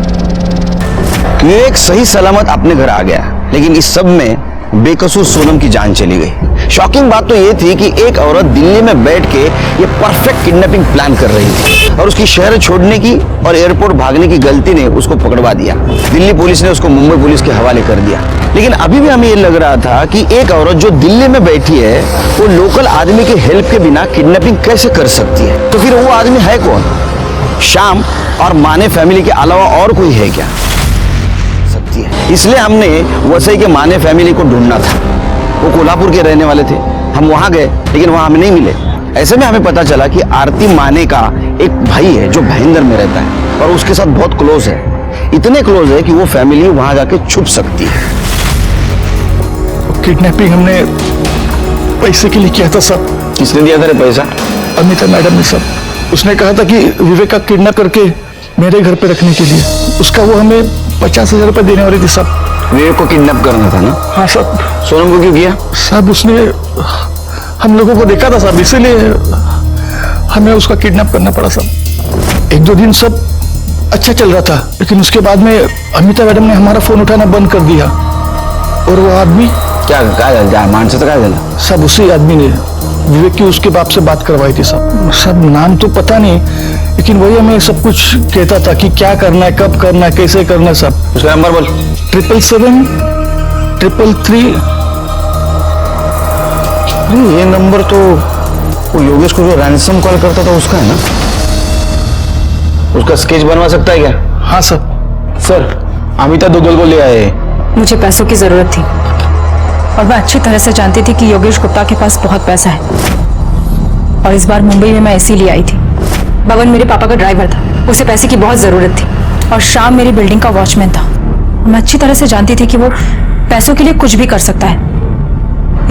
कि एक सही सलामत अपने घर आ गया, लेकिन इस सब में बेकसूर सोनम की जान चली गई। शॉकिंग बात तो ये थी कि एक औरत दिल्ली में बैठ के ये परफेक्ट किडनैपिंग प्लान कर रही थी और उसकी शहर छोड़ने की और एयरपोर्ट भागने की गलती ने उसको पकड़वा दिया। दिल्ली पुलिस ने उसको मुंबई पुलिस के हवाले कर दिया। लेकिन अभी भी हमें ये लग रहा था कि एक औरत जो दिल्ली में बैठी है वो लोकल आदमी की हेल्प के बिना किडनैपिंग कैसे कर सकती है। तो फिर वो आदमी है कौन? श्याम और माने फैमिली के अलावा और कोई है क्या? सकती है। इसलिए हमने वसई के माने फैमिली को ढूंढना था। वो कोल्हापुर के रहने वाले थे। हम वहां गए लेकिन वहां हमें नहीं मिले। ऐसे में हमें पता चला कि आरती माने का एक भाई है जो भाईंदर में रहता है और उसके साथ बहुत क्लोज है। इतने क्लोज है कि वो फैमिली वहां जाके छुप सकती है। किडनैपिंग हमने पैसे के लिए किया था सब। किसने दिया था रे पैसा? अमिता मैडम ने सब। उसने कहा था कि विवेक का किडनैप करके मेरे घर पे रखने के लिए। उसका वो हमें 50,000 रुपए देने वाली थी सब। विवेक को किडनैप करना था ना? हाँ सब। सोनम को क्यों किया? सब उसने हम लोगों को देखा था सब, इसीलिए हमें उसका किडनैप करना पड़ा सब। 1-2 दिन सब अच्छा चल रहा था, लेकिन उसके बाद में अमिता मैडम ने हमारा फोन उठाना बंद कर दिया। और वो आदमी क्या मानसे तो क्या देना? सब उसी आदमी ने विवेक की उसके बाप से बात करवाई थी सब नाम तो पता नहीं, लेकिन वही हमें सब कुछ कहता था कि क्या करना है, कब करना है, कैसे करना है सब। उसका नंबर बोल। 777-333। ये नंबर तो वो योगेश को जो रैंसम कॉल करता था उसका है ना? उसका स्केच बनवा सकता है क्या? हाँ सर। सर, अमिता दुग्गल को ले आए। मुझे पैसों की जरूरत थी और मैं अच्छी तरह से जानती थी कि योगेश गुप्ता के पास बहुत पैसा है। और इस बार मुंबई में मैं इसीलिए आई थी। बबन मेरे पापा का ड्राइवर था, उसे पैसे की बहुत जरूरत थी। और श्याम मेरी बिल्डिंग का वॉचमैन था। मैं अच्छी तरह से जानती थी कि वो पैसों के लिए कुछ भी कर सकता है,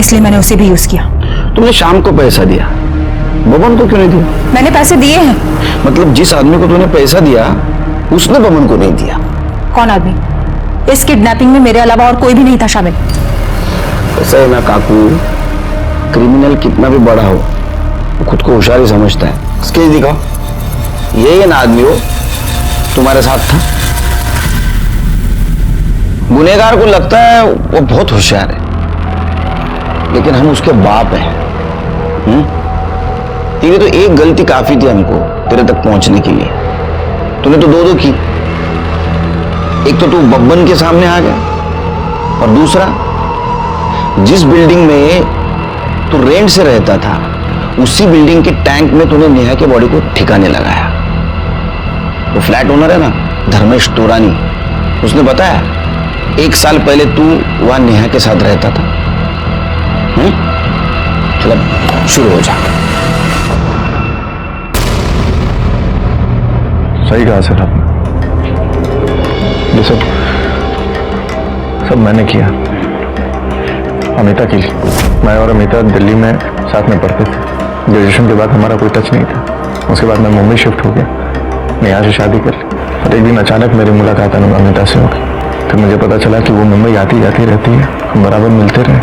इसलिए मैंने उसे भी यूज किया। तुमने श्याम को पैसा दिया, बबन को क्यों नहीं दिया? मैंने पैसे दिए हैं। मतलब जिस आदमी को तूने पैसा दिया उसने बबन को नहीं दिया? कौन आदमी? इस किडनैपिंग में मेरे अलावा और कोई भी नहीं था शामिल। ऐसा है ना काकू, क्रिमिनल कितना भी बड़ा हो वो खुद को होशियारी समझता है। स्केच दिखाओ। यही ना आदमी हो तुम्हारे साथ था? गुनहगार को लगता है वो बहुत होशियार है, लेकिन हम उसके बाप हैं। तेरी तो एक गलती काफी थी हमको तेरे तक पहुंचने के लिए। तूने तो दो की। एक तो तू बब्बन के सामने आ गया और दूसरा जिस बिल्डिंग में तू रेंट से रहता था उसी बिल्डिंग के टैंक में तूने नेहा के बॉडी को ठिकाने लगाया। वो फ्लैट ओनर है ना, धर्मेश तोरानी, उसने बताया 1 साल पहले तू वहां नेहा के साथ रहता था। चल शुरू हो जा। सही कहा सर आपने। ये सब मैंने किया अमिता के लिए। मैं और अमिता दिल्ली में साथ में पढ़ते थे। ग्रेजुएशन के बाद हमारा कोई टच नहीं था। उसके बाद मैं मुंबई शिफ्ट हो गया, मैं यहाँ से शादी कर ली। और एक दिन अचानक मेरी मुलाकात अमिता से हो गई। फिर मुझे पता चला कि वो मुंबई आती जाती रहती है। हम बराबर मिलते रहे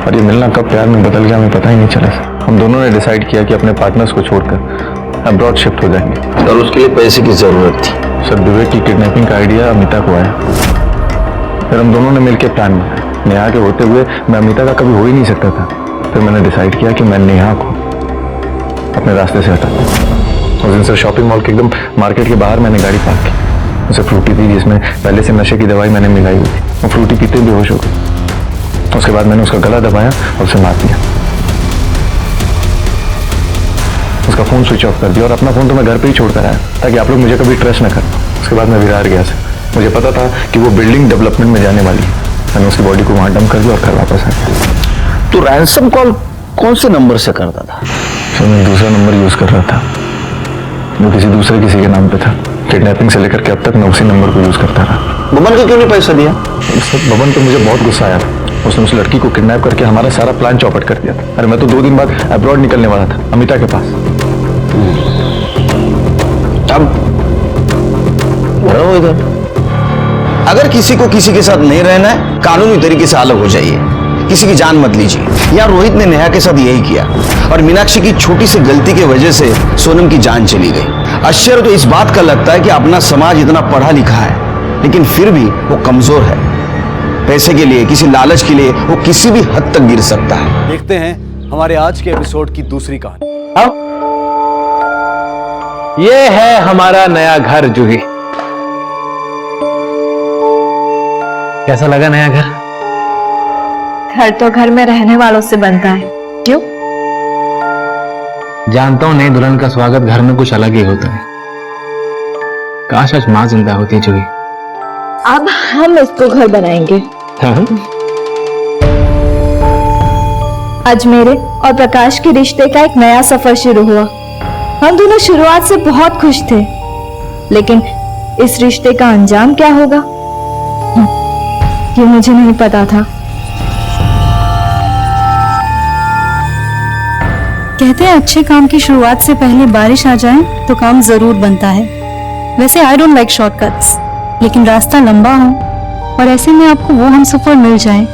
और ये मिलना कब प्यार में बदल गया हमें पता ही नहीं चला। हम दोनों ने डिसाइड किया कि अपने पार्टनर्स को छोड़कर अब्रॉड शिफ्ट हो जाएंगे। और उसके लिए पैसे की जरूरत थी। सर, विवेक की किडनैपिंग का आइडिया अमिता को आया। फिर हम दोनों ने मिलकर प्लान बनाया। नेहा के होते हुए मैं अमिता का कभी हो ही नहीं सकता था। फिर मैंने डिसाइड किया कि मैं नेहा को अपने रास्ते से हटाता। उस दिन सर शॉपिंग मॉल के एकदम मार्केट के बाहर मैंने गाड़ी पार्क की। उसे फ्रूटी थी जिसमें पहले से नशे की दवाई मैंने मिलाई हुई थी। वो फ्रूटी पीते ही बेहोश हो गई। उसके बाद मैंने उसका गला दबाया और उसे मार दिया। उसका फोन स्विच ऑफ कर दिया और अपना फोन तो मैं घर पे ही छोड़कर आया ताकि आप लोग मुझे कभी ट्रस्ट न कर। उसके बाद मैं विरार गया सर। मुझे पता था कि वो बिल्डिंग डेवलपमेंट में जाने वाली है। मैंने उसकी बॉडी को वहां डंप कर दिया और घर वापस आ गया। तो रैंसम कॉल कौन से नंबर से करता था? सर, मैं दूसरा नंबर यूज कर रहा था जो किसी के नाम पे था। किडनैपिंग से लेकर के अब तक मैं उसी नंबर को यूज करता रहा। बबन को क्यों नहीं पैसा दिया? सर, बबन पे मुझे बहुत गुस्सा आया था। उसने उस लड़की को किडनैप करके हमारा सारा प्लान चौपट कर दिया था। अरे मैं तो 2 दिन बाद अब्रॉड निकलने वाला था अमिता के पास। अब रहो इधर। अगर किसी को किसी के साथ नहीं रहना है, कानूनी तरीके से अलग हो जाइए। किसी की जान मत लीजिए। या रोहित ने नेहा के साथ यही किया और मीनाक्षी की छोटी सी गलती की वजह से सोनम की जान चली गई। आश्चर्य तो इस बात का लगता है कि अपना समाज इतना पढ़ा लिखा है लेकिन फिर भी वो कमजोर है। पैसे के लिए, किसी लालच के लिए वो किसी भी हद तक गिर सकता है। देखते हैं हमारे आज के एपिसोड की दूसरी कहानी। ये है हमारा नया घर जूही। कैसा लगा नया घर? घर तो घर में रहने वालों से बनता है, क्यों? जानता हूं नई दुल्हन का स्वागत घर में कुछ अलग ही होता है। काश आज मां जिंदा होती जूही। अब हम इसको घर बनाएंगे। हाँ? आज मेरे और प्रकाश के रिश्ते का एक नया सफर शुरू हुआ। हम दोनों शुरुआत से बहुत खुश थे, लेकिन इस रिश्ते का अंजाम क्या होगा ये मुझे नहीं पता था। कहते हैं अच्छे काम की शुरुआत से पहले बारिश आ जाए तो काम जरूर बनता है। वैसे आई डोंट लाइक शॉर्टकट्स, लेकिन रास्ता लंबा हो और ऐसे में आपको वो हमसफर मिल जाए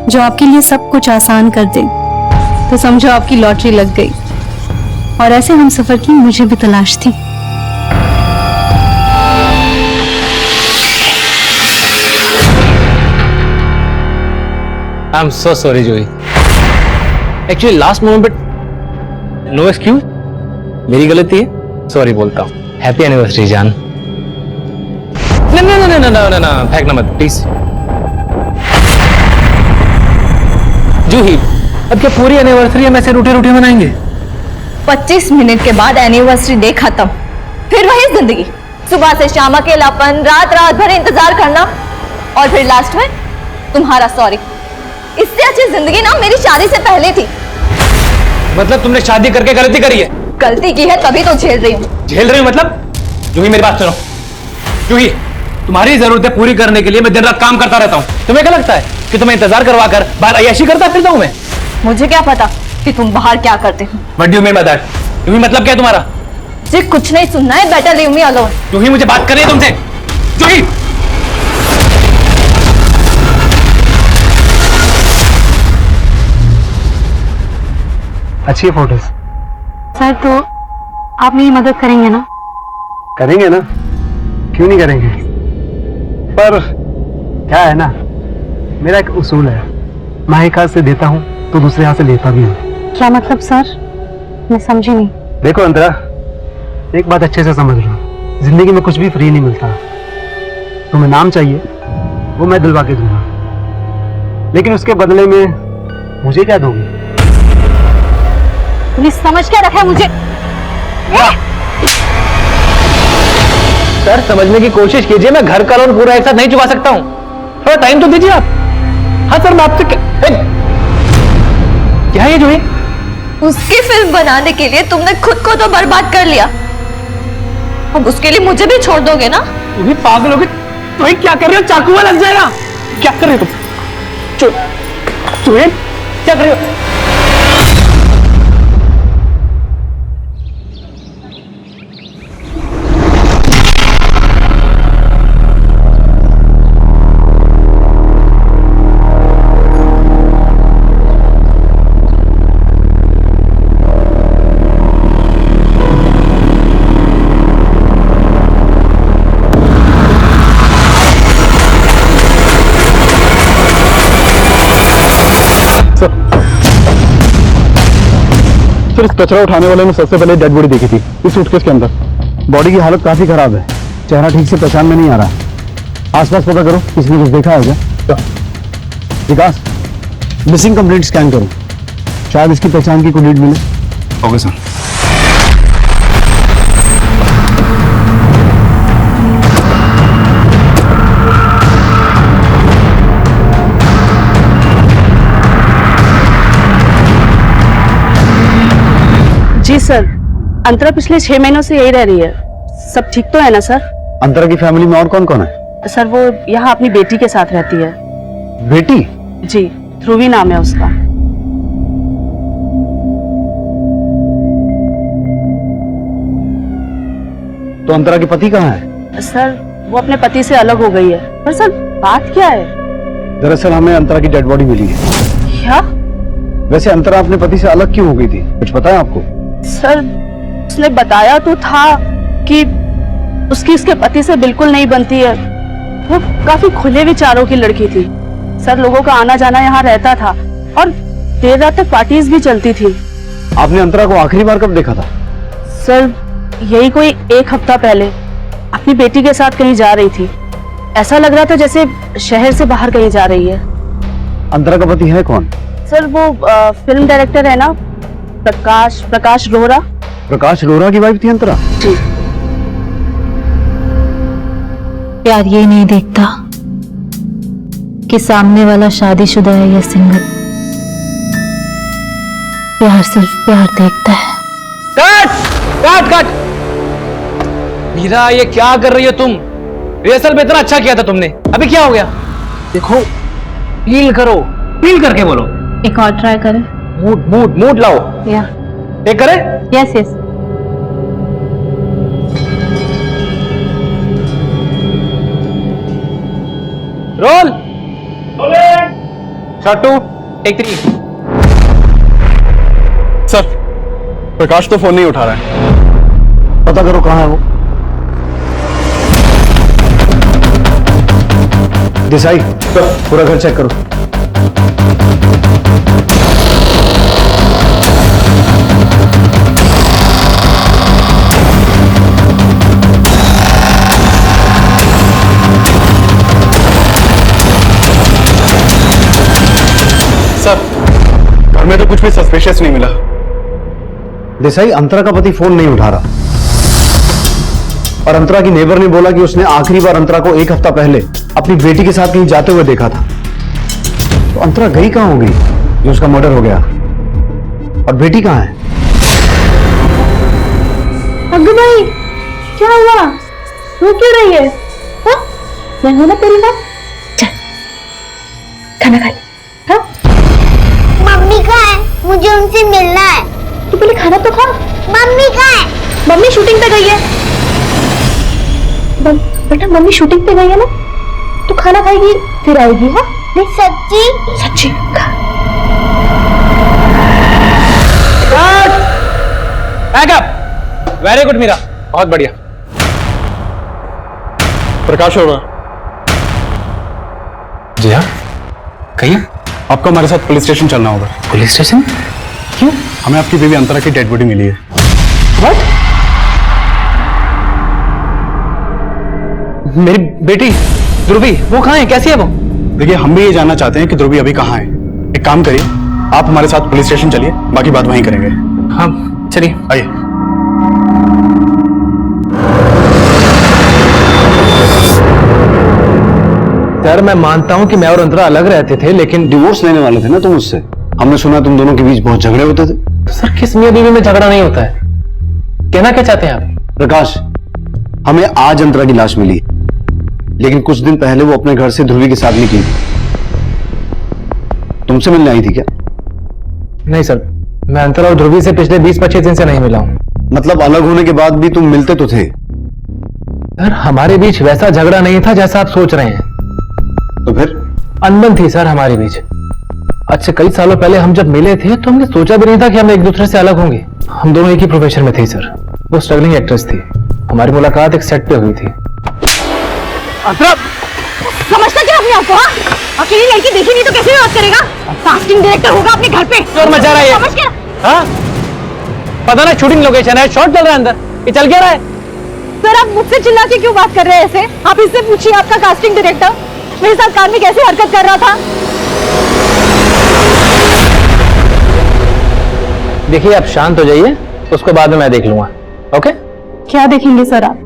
जो आपके लिए सब कुछ आसान कर दे, तो समझो आपकी लॉटरी लग गई। और ऐसे हमसफर की मुझे भी तलाश थी। I am so sorry Juhi. Actually last moment but no excuse, मेरी गलती है, सॉरी बोलता हूँ। हैप्पी एनिवर्सरी जान। ना फेंकना मत प्लीज। जूही, अब क्या पूरी एनिवर्सरी हम ऐसे रूठे रूठे मनाएंगे? 25 मिनट के बाद एनिवर्सरी डे खत्म, फिर वही जिंदगी। सुबह से शाम अकेलापन, रात रात भर इंतजार करना, और फिर लास्ट में तुम्हारा सॉरी। इससे अच्छी जिंदगी ना मेरी शादी से पहले थी। मतलब तुमने शादी करके गलती करी है? गलती की है तभी तो झेल रही हूँ। झेल रही हूँ मतलब? जूही मेरी बात सुनो। जूही, तुम्हारी जरूरतें पूरी करने के लिए मैं दिन रात काम करता रहता हूँ। तुम्हें क्या लगता है कि तुम्हें इंतजार करवा कर बाहर अय्याशी करता फिरता हूँ मैं? मुझे क्या पता कि तुम बाहर क्या करते हो। What do you mean by that? जूही मतलब क्या है तुम्हारा? मुझे कुछ नहीं सुनना है, बेटर लीव मी अलोन। जूही मुझे बात करनी है तुमसे। जूही! अच्छी है फोटोज। सर तो आप मेरी मदद करेंगे ना? करेंगे ना, क्यों नहीं करेंगे। पर क्या है ना, मेरा एक उसूल है, मैं एक हाथ से देता हूँ तो दूसरे हाथ से लेता भी हूँ। क्या मतलब सर? मैं समझी नहीं। देखो अंतरा, एक बात अच्छे से समझ लो, जिंदगी में कुछ भी फ्री नहीं मिलता। तुम्हें नाम चाहिए वो मैं दिलवा के दूंगा, लेकिन उसके बदले में मुझे क्या दोगी? तुमने समझ क्या रखा है मुझे? सर समझने की कोशिश कीजिए, मैं घर का लोन पूरा एक साथ नहीं चुका सकता हूँ, थोड़ा टाइम तो दीजिए आप। हाँ सर मैं आपसे क्या है ये जूही? उसकी फिल्म बनाने के लिए तुमने खुद को तो बर्बाद कर लिया, अब उसके लिए मुझे भी छोड़ दोगे ना? तुम भी पागल हो गए। तुम्हें क्या कर रहे हो? चाकू में लग जाएगा। क्या कर रहे हो तुम? तुम्हें क्या कर रहे हो? सर, इस कचरा उठाने वाले ने सबसे पहले डेड बॉडी देखी थी इस सूटकेस के अंदर। बॉडी की हालत काफी खराब है, चेहरा ठीक से पहचान में नहीं आ रहा। आसपास पता करो किसी ने कुछ देखा है क्या? विकास, मिसिंग कंप्लेंट स्कैन करो, शायद इसकी पहचान की कोई लीड मिले। Okay sir. जी सर, अंतरा पिछले 6 महीनों से यही रह रही है। सब ठीक तो है ना सर? अंतरा की फैमिली में और कौन कौन है? सर वो यहाँ अपनी बेटी के साथ रहती है। बेटी? जी, ध्रुवी नाम है उसका। तो अंतरा के पति कहाँ है? सर वो अपने पति से अलग हो गई है। पर सर बात क्या है? दरअसल हमें अंतरा की डेड बॉडी मिली है। क्या? वैसे अंतरा अपने पति से अलग क्यों हो गई थी, कुछ पता है आपको? सर उसने बताया तो था कि उसकी उसके पति से बिल्कुल नहीं बनती है, वो काफी खुले विचारों की लड़की थी सर। लोगों का आना जाना यहाँ रहता था और देर रात तक पार्टीज भी चलती थी। आपने अंतरा को आखिरी बार कब देखा था? सर यही कोई 1 हफ्ता पहले अपनी बेटी के साथ कहीं जा रही थी। ऐसा लग रहा था जैसे शहर से बाहर कहीं जा रही है। अंतरा का पति है कौन? सर वो फिल्म डायरेक्टर है ना, प्रकाश रोहरा। प्रकाश रोहरा की वाइफ थी अंतरा? जी। प्यार ये नहीं देखता कि सामने वाला शादीशुदा है या सिंगल। प्यार सिर्फ प्यार देखता है। Cut cut cut. मीरा ये क्या कर रही हो तुम? रिहर्सल में इतना अच्छा किया था तुमने, अभी क्या हो गया? देखो फील करो, फील करके बोलो। एक और ट्राई करें? मूड लाओ। या एक करे? Yes yes. Roll shot 2 take 3। Sir Prakash तो फोन नहीं उठा रहा है, पता करो कहाँ है वो। देसाई पूरा घर चेक करो। सर घर में तो कुछ भी सस्पिशियस नहीं मिला। देसाई अंतरा का पति फोन नहीं उठा रहा और अंतरा की नेबर ने बोला कि उसने आखिरी बार अंतरा को 1 हफ्ता पहले अपनी बेटी के साथ कहीं जाते हुए देखा था। तो अंतरा गई कहां होगी जो उसका मर्डर हो गया? और बेटी कहां है? अग्गू भाई क्या हुआ? रो क्यों रही है? हाँ? मैं हूं ना तेरी बात। चल खाना खा ले। हाँ? मम्मी कहाँ है? मुझे उनसे मिलना है। तू पहले खाना तो खा। मम्मी कहाँ है? मम्मी शूटिंग पे गई है। बेटा मम्मी शूटिंग पे गई है ना, तू खाना खाएगी फिर आएगी। हाँ नहीं सच्ची? सच्ची खा। बैकअप। वेरी गुड मीरा, बहुत बढ़िया। प्रकाश होगा? जी हाँ, कहिए। आपको हमारे साथ पुलिस स्टेशन चलना होगा। Police station? क्यों? हमें आपकी बीवी अंतरा की डेड बॉडी मिली है। व्हाट? मेरी बेटी ध्रुवी वो कहाँ है, कैसी है वो? देखिए हम भी ये जानना चाहते हैं कि ध्रुवी अभी कहाँ है। एक काम करिए, आप हमारे साथ पुलिस स्टेशन चलिए, बाकी बात वहीं करेंगे। हाँ चलिए। आइए। सर मैं मानता हूं कि मैं और अंतरा अलग रहते थे, लेकिन डिवोर्स लेने वाले थे ना तुम उससे। हमने सुना तुम दोनों के बीच बहुत झगड़े होते थे। सर किस मियां बीवी में झगड़ा नहीं होता है, कहना क्या चाहते हैं आप? प्रकाश हमें आज अंतरा की लाश मिली, लेकिन कुछ दिन पहले वो अपने घर से ध्रुवी के साथ निकली थी। तुमसे मिलने आई थी क्या? नहीं सर, मैं अंतरा और ध्रुवी से पिछले 20-25 दिन से नहीं मिला हूं। मतलब अलग होने के बाद भी तुम मिलते तो थे? सर हमारे बीच वैसा झगड़ा नहीं था जैसा आप सोच रहे हैं। तो फिर? अनबन थी सर हमारे बीच। अच्छा कई सालों पहले हम जब मिले थे तो हमने सोचा भी नहीं था कि हम एक दूसरे से अलग होंगे। हम दोनों एक ही प्रोफेशन में थे सर। वो स्ट्रगलिंग एक्ट्रेस थी, हमारी मुलाकात एक सेट पे हुई थी। समझता क्या अपने आप को? अकेली लड़की देखी नहीं तो कैसे बात करेगा? कास्टिंग डायरेक्टर होगा अपने घर पे। शोर मचा रहा है। समझ गया? हाँ? पता ना शूटिंग लोकेशन है, शॉट चल रहा है अंदर, ये चल क्या रहा है? सर आप मुझसे चिल्ला के क्यों बात कर रहे हैं ऐसे? आप इससे पूछिए आपका कास्टिंग डायरेक्टर मेरे साथ कार में कैसे हरकत कर रहा था। देखिए आप शांत हो जाइए, उसको बाद में मैं देख लूंगा। ओके? क्या देखेंगे सर आप?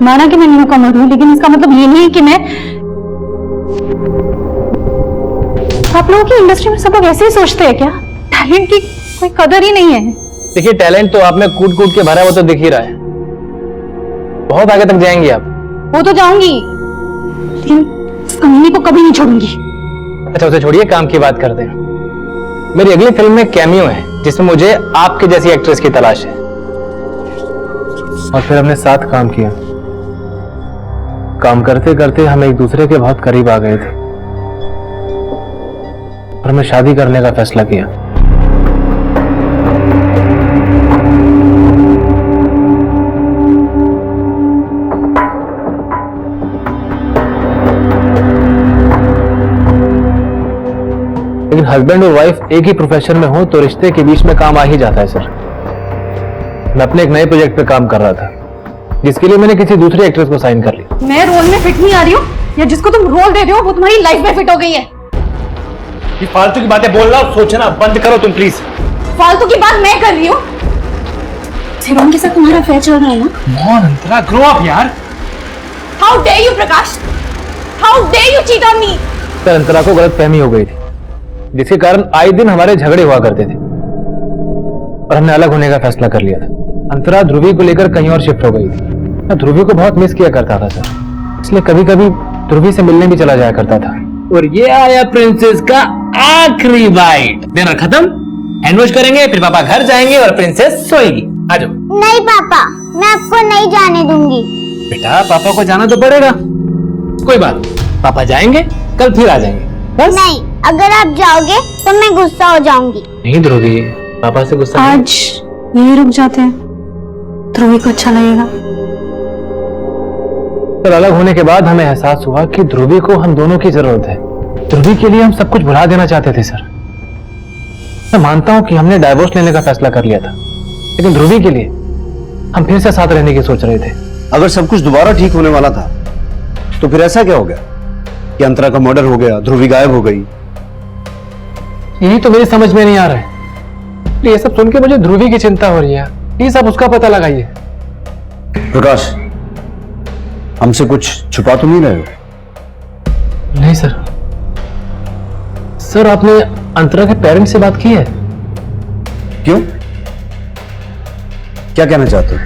माना कि मैं न्यू कमर हूं, लेकिन इसका मतलब ये नहीं कि मैं। आप लोगों की इंडस्ट्री में सब लोग ऐसे ही सोचते हैं क्या? टैलेंट की कोई कदर ही नहीं है। देखिए टैलेंट तो आप में कूट कूट के भरा, वो तो दिख ही रहा है। बहुत आगे तक जाएंगे आप। वो तो जाऊंगी, लेकिन इस कमीनी को कभी नहीं छोड़ूंगी। अच्छा उसे छोड़िए, काम की बात करते हैं। मेरी अगली फिल्म में कैमियो है जिसमें मुझे आपके जैसी एक्ट्रेस की तलाश है। और फिर हमने साथ काम किया। काम करते करते हम एक दूसरे के बहुत करीब आ गए थे और हमें शादी करने का फैसला किया। लेकिन हस्बैंड और वाइफ एक ही प्रोफेशन में हो तो रिश्ते के बीच में काम आ ही जाता है सर। मैं अपने एक नए प्रोजेक्ट पे काम कर रहा था, जिसके लिए मैंने किसी दूसरी एक्ट्रेस को साइन कर लिया। मैं रोल में फिट नहीं आ रही हूँ, या जिसको तुम रोल दे रहे हो वो तुम्हारी लाइफ में फिट हो गई है। ये फालतू की बातें बोलना सोचना बंद करो तुम प्लीज। फालतू की बात मैं कर रही हूँ। शिवम के साथ तुम्हारा अफेयर चल रहा है ना? मोहन अंतरा ग्रो अप यार। How dare you Prakash? How dare you cheat on me? Sir Antara को गलत फहमी हो गई थी, जिसके कारण आए दिन हमारे झगड़े हुआ करते थे और हमने अलग होने का फैसला कर लिया था। अंतरा ध्रुवी को लेकर कहीं और शिफ्ट हो गई थी। मैं ध्रुवी को बहुत मिस किया करता था सर, इसलिए कभी कभी ध्रुवी से मिलने भी चला जाया करता था। और ये आया प्रिंसेस का आखिरी बाइट। डिनर खत्म, हैंड वॉश करेंगे, फिर पापा घर जाएंगे और प्रिंसेस सोएगी। आ जाओ। नहीं पापा, मैं आपको नहीं जाने दूंगी। बेटा पापा को जाना तो पड़ेगा, कोई बात नहीं, पापा जाएंगे, कल फिर आ जाएंगे बस। नहीं, अगर आप जाओगे तो मैं गुस्सा हो जाऊंगी। नहीं ध्रुवी, पापा से गुस्सा आज यही रुक जाते हैं, ध्रुवी को अच्छा लगेगा। सर अलग होने के बाद हमें एहसास हुआ कि ध्रुवी को हम दोनों की जरूरत है। ध्रुवी के लिए हम सब कुछ भुला देना चाहते थे सर। मैं मानता हूं कि हमने डाइवोर्स लेने का फैसला कर लिया था, लेकिन ध्रुवी के लिए हम फिर से साथ रहने की सोच रहे थे। अगर सब कुछ दोबारा ठीक होने वाला था तो फिर ऐसा क्या हो गया कि अंतरा का मर्डर हो गया, ध्रुवी गायब हो गई? यही तो मेरी समझ में नहीं आ रहा है। ये सब सुन के मुझे ध्रुवी की चिंता हो रही है। ये सब उसका पता लगाइए। प्रकाश, हमसे कुछ छुपा तो नहीं रहे हो? नहीं सर। सर आपने अंतरा के पेरेंट्स से बात की है? क्यों, क्या कहना चाहते हो?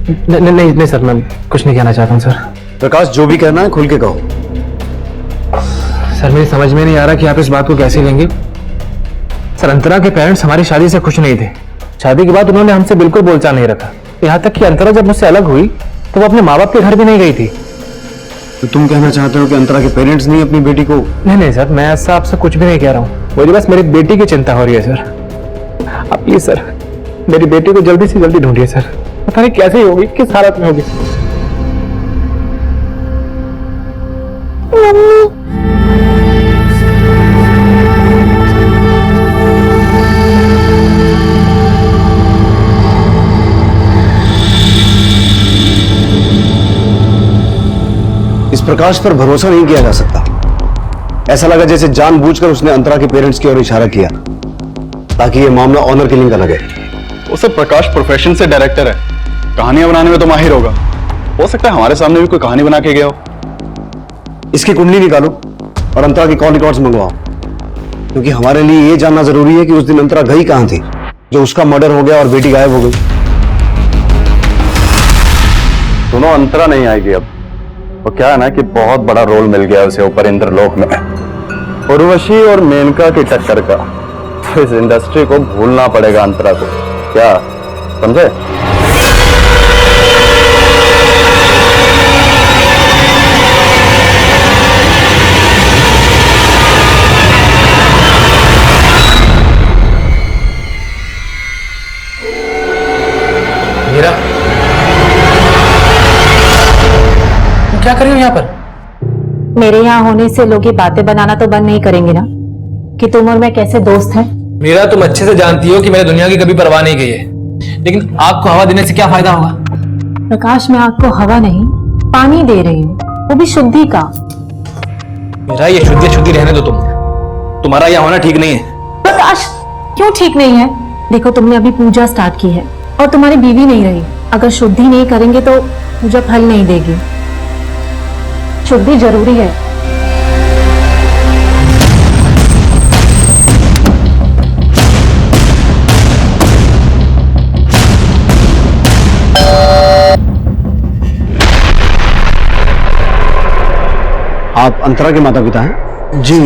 नहीं सर, मैं कुछ नहीं कहना चाहता हूं सर। प्रकाश, जो भी कहना है खुल के कहो। सर मेरी समझ में नहीं आ रहा कि आप इस बात को कैसे लेंगे। सर अंतरा के पेरेंट्स हमारी शादी से खुश नहीं थे। शादी के बाद उन्होंने हमसे बिल्कुल बोलचाल नहीं रखा। यहाँ तक कि अंतरा जब मुझसे अलग हुई तो वो अपने माँ बाप के घर भी नहीं गई थी। तो तुम कहना चाहते हो कि अंतरा के पेरेंट्स नहीं अपनी बेटी को? नहीं सर, मैं ऐसा आपसे कुछ भी नहीं कह रहा हूँ। मुझे बस मेरी बेटी की चिंता हो रही है सर। आप प्लीज सर मेरी बेटी को जल्दी से जल्दी ढूंढिए सर। पता नहीं कैसे होगी, किस हालत में होगी। इस प्रकाश पर भरोसा नहीं किया जा सकता। ऐसा लगा जैसे जानबूझकर उसने अंतरा के पेरेंट्स की ओर इशारा किया ताकि ये मामला ऑनर किलिंग का लगे। उसे प्रकाश प्रोफेशन से डायरेक्टर है, कहानियां बनाने में तो माहिर होगा। हो सकता है हमारे सामने भी कोई कहानी बना के गया हो। इसकी कुंडली निकालो और अंतरा की कॉल रिकॉर्ड्स मंगवाओ, क्योंकि हमारे लिए ये जानना जरूरी है कि उस दिन अंतरा गई कहां थी जो उसका मर्डर हो गया और बेटी गायब हो गई। सुनो, अंतरा नहीं आएगी अब। वो क्या है ना कि बहुत बड़ा रोल मिल गया उसे ऊपर इंद्रलोक में, उर्वशी और मेनका की टक्कर का। तो इस इंडस्ट्री को भूलना पड़ेगा अंतरा को, क्या समझे? मीरा, तुम क्या कर रही हो यहाँ पर? मेरे यहाँ होने से लोग ये बातें बनाना तो बंद नहीं करेंगे ना कि तुम और मैं कैसे दोस्त हैं। मीरा, तुम अच्छे से जानती हो कि मैंने दुनिया की कभी परवाह नहीं की है, लेकिन आग को हवा देने से क्या फायदा होगा? प्रकाश, मैं आग को हवा नहीं पानी दे रही हूँ, वो भी शुद्धि का। मीरा, ये शुद्धि रहने दो। तुम्हारा यहाँ होना ठीक नहीं है। प्रकाश, क्यों ठीक नहीं है? देखो तुमने अभी पूजा स्टार्ट की है और तुम्हारी बीवी नहीं रही। अगर शुद्धि नहीं करेंगे तो पूजा फल नहीं देगी। शुद्धि जरूरी है। आप अंतरा के माता पिता हैं? जी,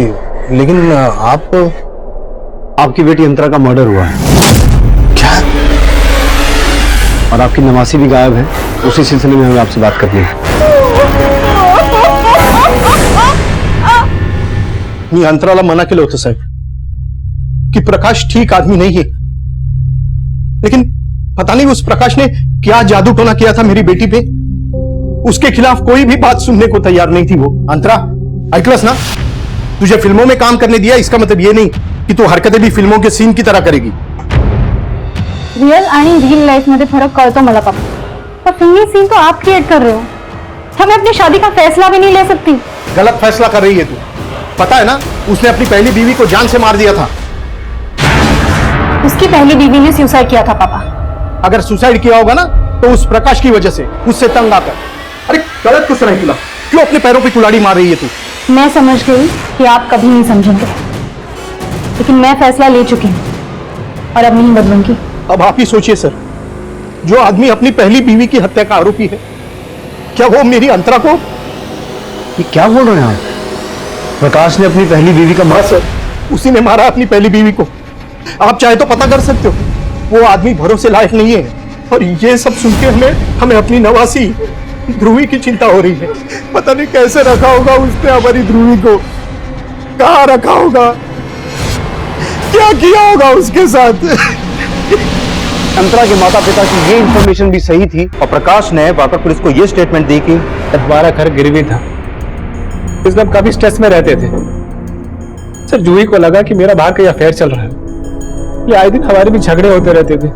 लेकिन आपकी बेटी अंतरा का मर्डर हुआ है। क्या? और आपकी नवासी भी गायब है। उसी सिलसिले में हमें आपसे बात करनी है। मी अंतराला मना केलं होतं साहेब कि प्रकाश ठीक आदमी नहीं है, लेकिन पता नहीं उस प्रकाश ने क्या जादू टोना किया था मेरी बेटी पे। उसके खिलाफ कोई भी बात सुनने को तैयार नहीं थी वो। अंतरा, ऐकलंस ना? तुझे फिल्मों में काम करने दिया इसका मतलब ये नहीं कि तू हरकतें भी फिल्मों के सीन की तरह करेगी। रियल आणि रियल लाइफ मध्ये फरक कळतो मला पापा, पर फिल्मी सीन तो आप क्रिएट कर रहे हो। हमें अपनी शादी का फैसला भी नहीं ले सकती। गलत फैसला कर रही है तू। पता है ना, उसने अपनी पहली बीवी को जान से मार दिया था। उसकी पहली बीवी ने सुसाइड किया था पापा। अगर सुसाइड किया होगा ना तो उस प्रकाश की वजह से, उससे तंग आकर। अरे गलत कुछ नहीं किया, क्यों अपने पैरों पे कुल्हाड़ी मार रही है तू? मैं समझ गई कि आप कभी नहीं समझेंगे, लेकिन मैं फैसला ले चुकी हूँ और अब नहीं बदलूंगी। अब आप ही सोचिए सर, जो आदमी अपनी पहली बीवी की हत्या का आरोपी है, क्या वो मेरी अंतरा को? ये क्या बोल रहे हैं आप? प्रकाश ने अपनी पहली बीवी का हाँ सर, उसी ने मारा अपनी पहली बीवी को। आप चाहे तो पता कर सकते हो, वो आदमी भरोसे लायक नहीं है। और ये सब सुन के हमें अपनी नवासी ध्रुवी की चिंता हो रही है। पता नहीं कैसे रखा होगा उसने हमारी ध्रुवी को, कहाँ रखा होगा, क्या किया होगा उसके साथ। अंतरा के माता पिता की ये इंफॉर्मेशन भी सही थी और प्रकाश ने वाकई पुलिस को ये स्टेटमेंट दी कि हमारा घर गिरवी था, इसलिए हम काफी स्ट्रेस में रहते थे। सर जूही को लगा कि मेरा बाहर कहीं अफेयर चल रहा है, ये आए दिन हमारे भी झगड़े होते रहते थे।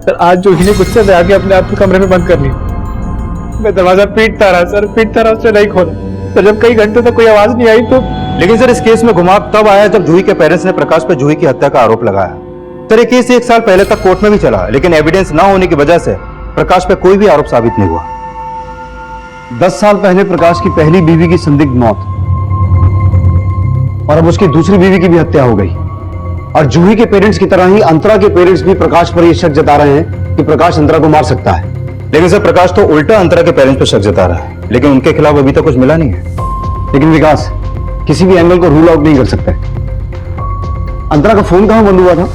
सर आज जूही ने गुस्से में आके अपने आप को कमरे में बंद कर लिया। मैं दरवाजा पीटता रहा सर, पीटता रहा, उसने नहीं खोला। तो जब कई घंटे तक कोई आवाज नहीं आई तो। लेकिन सर इस केस में घुमाव तब आया जब जूही के पेरेंट्स ने प्रकाश पर जूही की हत्या का आरोप लगाया। सर ये केस 1 साल पहले तक कोर्ट में भी चला, लेकिन एविडेंस ना होने की वजह से प्रकाश पे कोई भी आरोप साबित नहीं हुआ। 10 साल पहले प्रकाश की पहली बीवी की संदिग्ध मौत और अब उसकी दूसरी बीवी की भी हत्या हो गई। और जूही के पेरेंट्स की तरह ही अंतरा के पेरेंट्स भी प्रकाश पर यह शक जता रहे हैं कि प्रकाश अंतरा को मार सकता है। लेकिन सर प्रकाश तो उल्टा अंतरा के पेरेंट्स पर शक जता रहा है, लेकिन उनके खिलाफ अभी तक कुछ मिला नहीं है। लेकिन विकास किसी भी एंगल को रूल आउट नहीं कर सकते। अंतरा का फोन कहां बंद हुआ था?